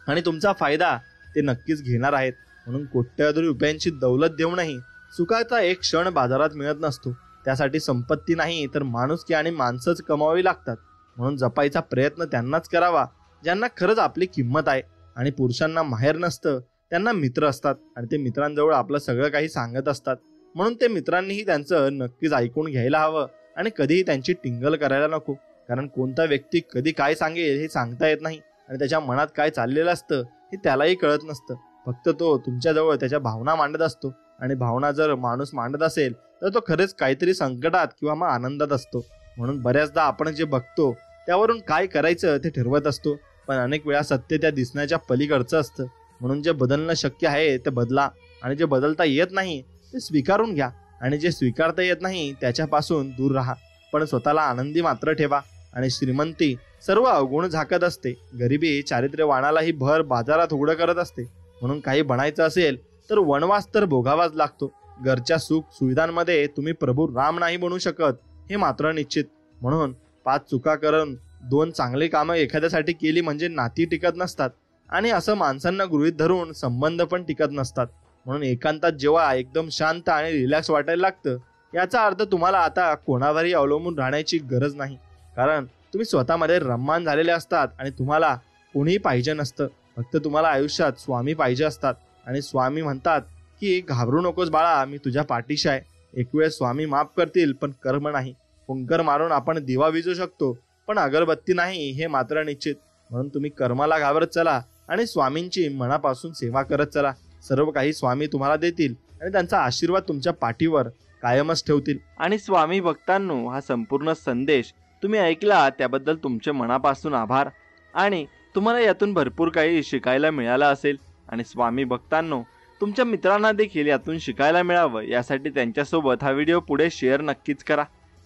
आणि तुमचा फायदा ते नक्कीच घेणार आहेत. म्हणून कोट्यवधी रुपयांची दौलत देऊनही सुखाचा एक क्षण बाजारात मिळत नसतो. त्यासाठी संपत्ती नाही तर माणुसकी आणि माणसंच कमावावी लागतात. म्हणून जपायचा प्रयत्न त्यांनाच करावा ज्यांना खरंच आपली किंमत आहे. आणि पुरुषांना माहेर नसतं, त्यांना मित्र असतात, आणि ते मित्रांजवळ आपलं सगळं काही सांगत असतात. म्हणून ते मित्रांनीही त्यांचं नक्कीच ऐकून घ्यायला हवं आणि कधीही त्यांची टिंगल करायला नको, कारण कोणता व्यक्ती कधी काय सांगेल हे सांगता येत नाही, आणि त्याच्या मनात काय चाललेलं असतं हे त्यालाही कळत नसतं. फक्त तो तुमच्याजवळ त्याच्या भावना मांडत असतो, आणि भावना जर माणूस मांडत असेल तर तो खरंच काहीतरी संकटात किंवा मग आनंदात असतो. म्हणून बऱ्याचदा आपण जे बघतो त्यावरून काय करायचं ते ठरवत असतो, पण अनेक वेळा सत्य त्या दिसण्याच्या पलीकडचं असतं. म्हणून जे बदलणं शक्य आहे ते बदला, आणि जे बदलता येत नाही ते स्वीकारून घ्या, आणि जे स्वीकारता येत नाही त्याच्यापासून दूर राहा. पण स्वतःला आनंदी मात्र ठेवा. आणि श्रीमंती सर्व अवगुण झाकत असते, गरिबी चारित्र्यवानालाही भर बाजारात उघडं करत असते. म्हणून काही बनायचं असेल तर वनवास तर भोगावाच लागतो. घरच्या सुख सुविधांमध्ये तुम्ही प्रभू राम नाही बनू शकत, हे मात्र निश्चित. म्हणून 5 चुका करून 2 चांगली कामं एखाद्यासाठी केली म्हणजे नाती टिकत नसतात, आणि असं माणसांना गृहीत धरून संबंध पण टिकत नसतात. म्हणून एकांतात जेव्हा एकदम शांत आणि रिलॅक्स वाटायला लागतं, याचा अर्थ तुम्हाला आता कोणावरही अवलंबून राहण्याची गरज नाही. कारण तुम्ही स्वतःमध्ये रममान झालेले असतात आणि तुम्हाला कोणीही पाहिजे नसतं. फक्त तुम्हाला आयुष्यात स्वामी पाहिजे असतात. आणि स्वामी म्हणतात की घाबरू नकोस बाळा, मी तुझ्या पाठीशी आहे. एक वेळ स्वामी माफ करतील, पण कर्म नाही. फुंकर मारून आपण दिवा विझू शकतो, पण अगरबत्ती नाही, हे मात्र निश्चित. म्हणून तुम्ही कर्माला घाबरत चला आणि स्वामींची मनापासून सेवा करत चला. सर्व काही स्वामी तुम्हाला देतील आणि त्यांचा आशीर्वाद तुमच्या पाठीवर कायमच ठेवतील. आणि स्वामी भक्तांनो, हा संपूर्ण संदेश तुम्ही ऐकला त्याबद्दल तुमचे मनापासून आभार. आणि तुम्हाला यातून भरपूर काही शिकायला मिळालं असेल. आणि स्वामी भक्तांनो, तुमच्या मित्रांना देखील यातून शिकायला मिळावं यासाठी त्यांच्यासोबत हा व्हिडिओ पुढे शेअर नक्कीच करा.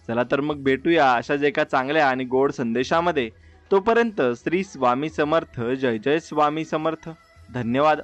चला तर मग भेटूया अशाच एका चांगल्या आणि गोड संदेशामध्ये. तोपर्यंत श्री स्वामी समर्थ. जय जय स्वामी समर्थ. धन्यवाद.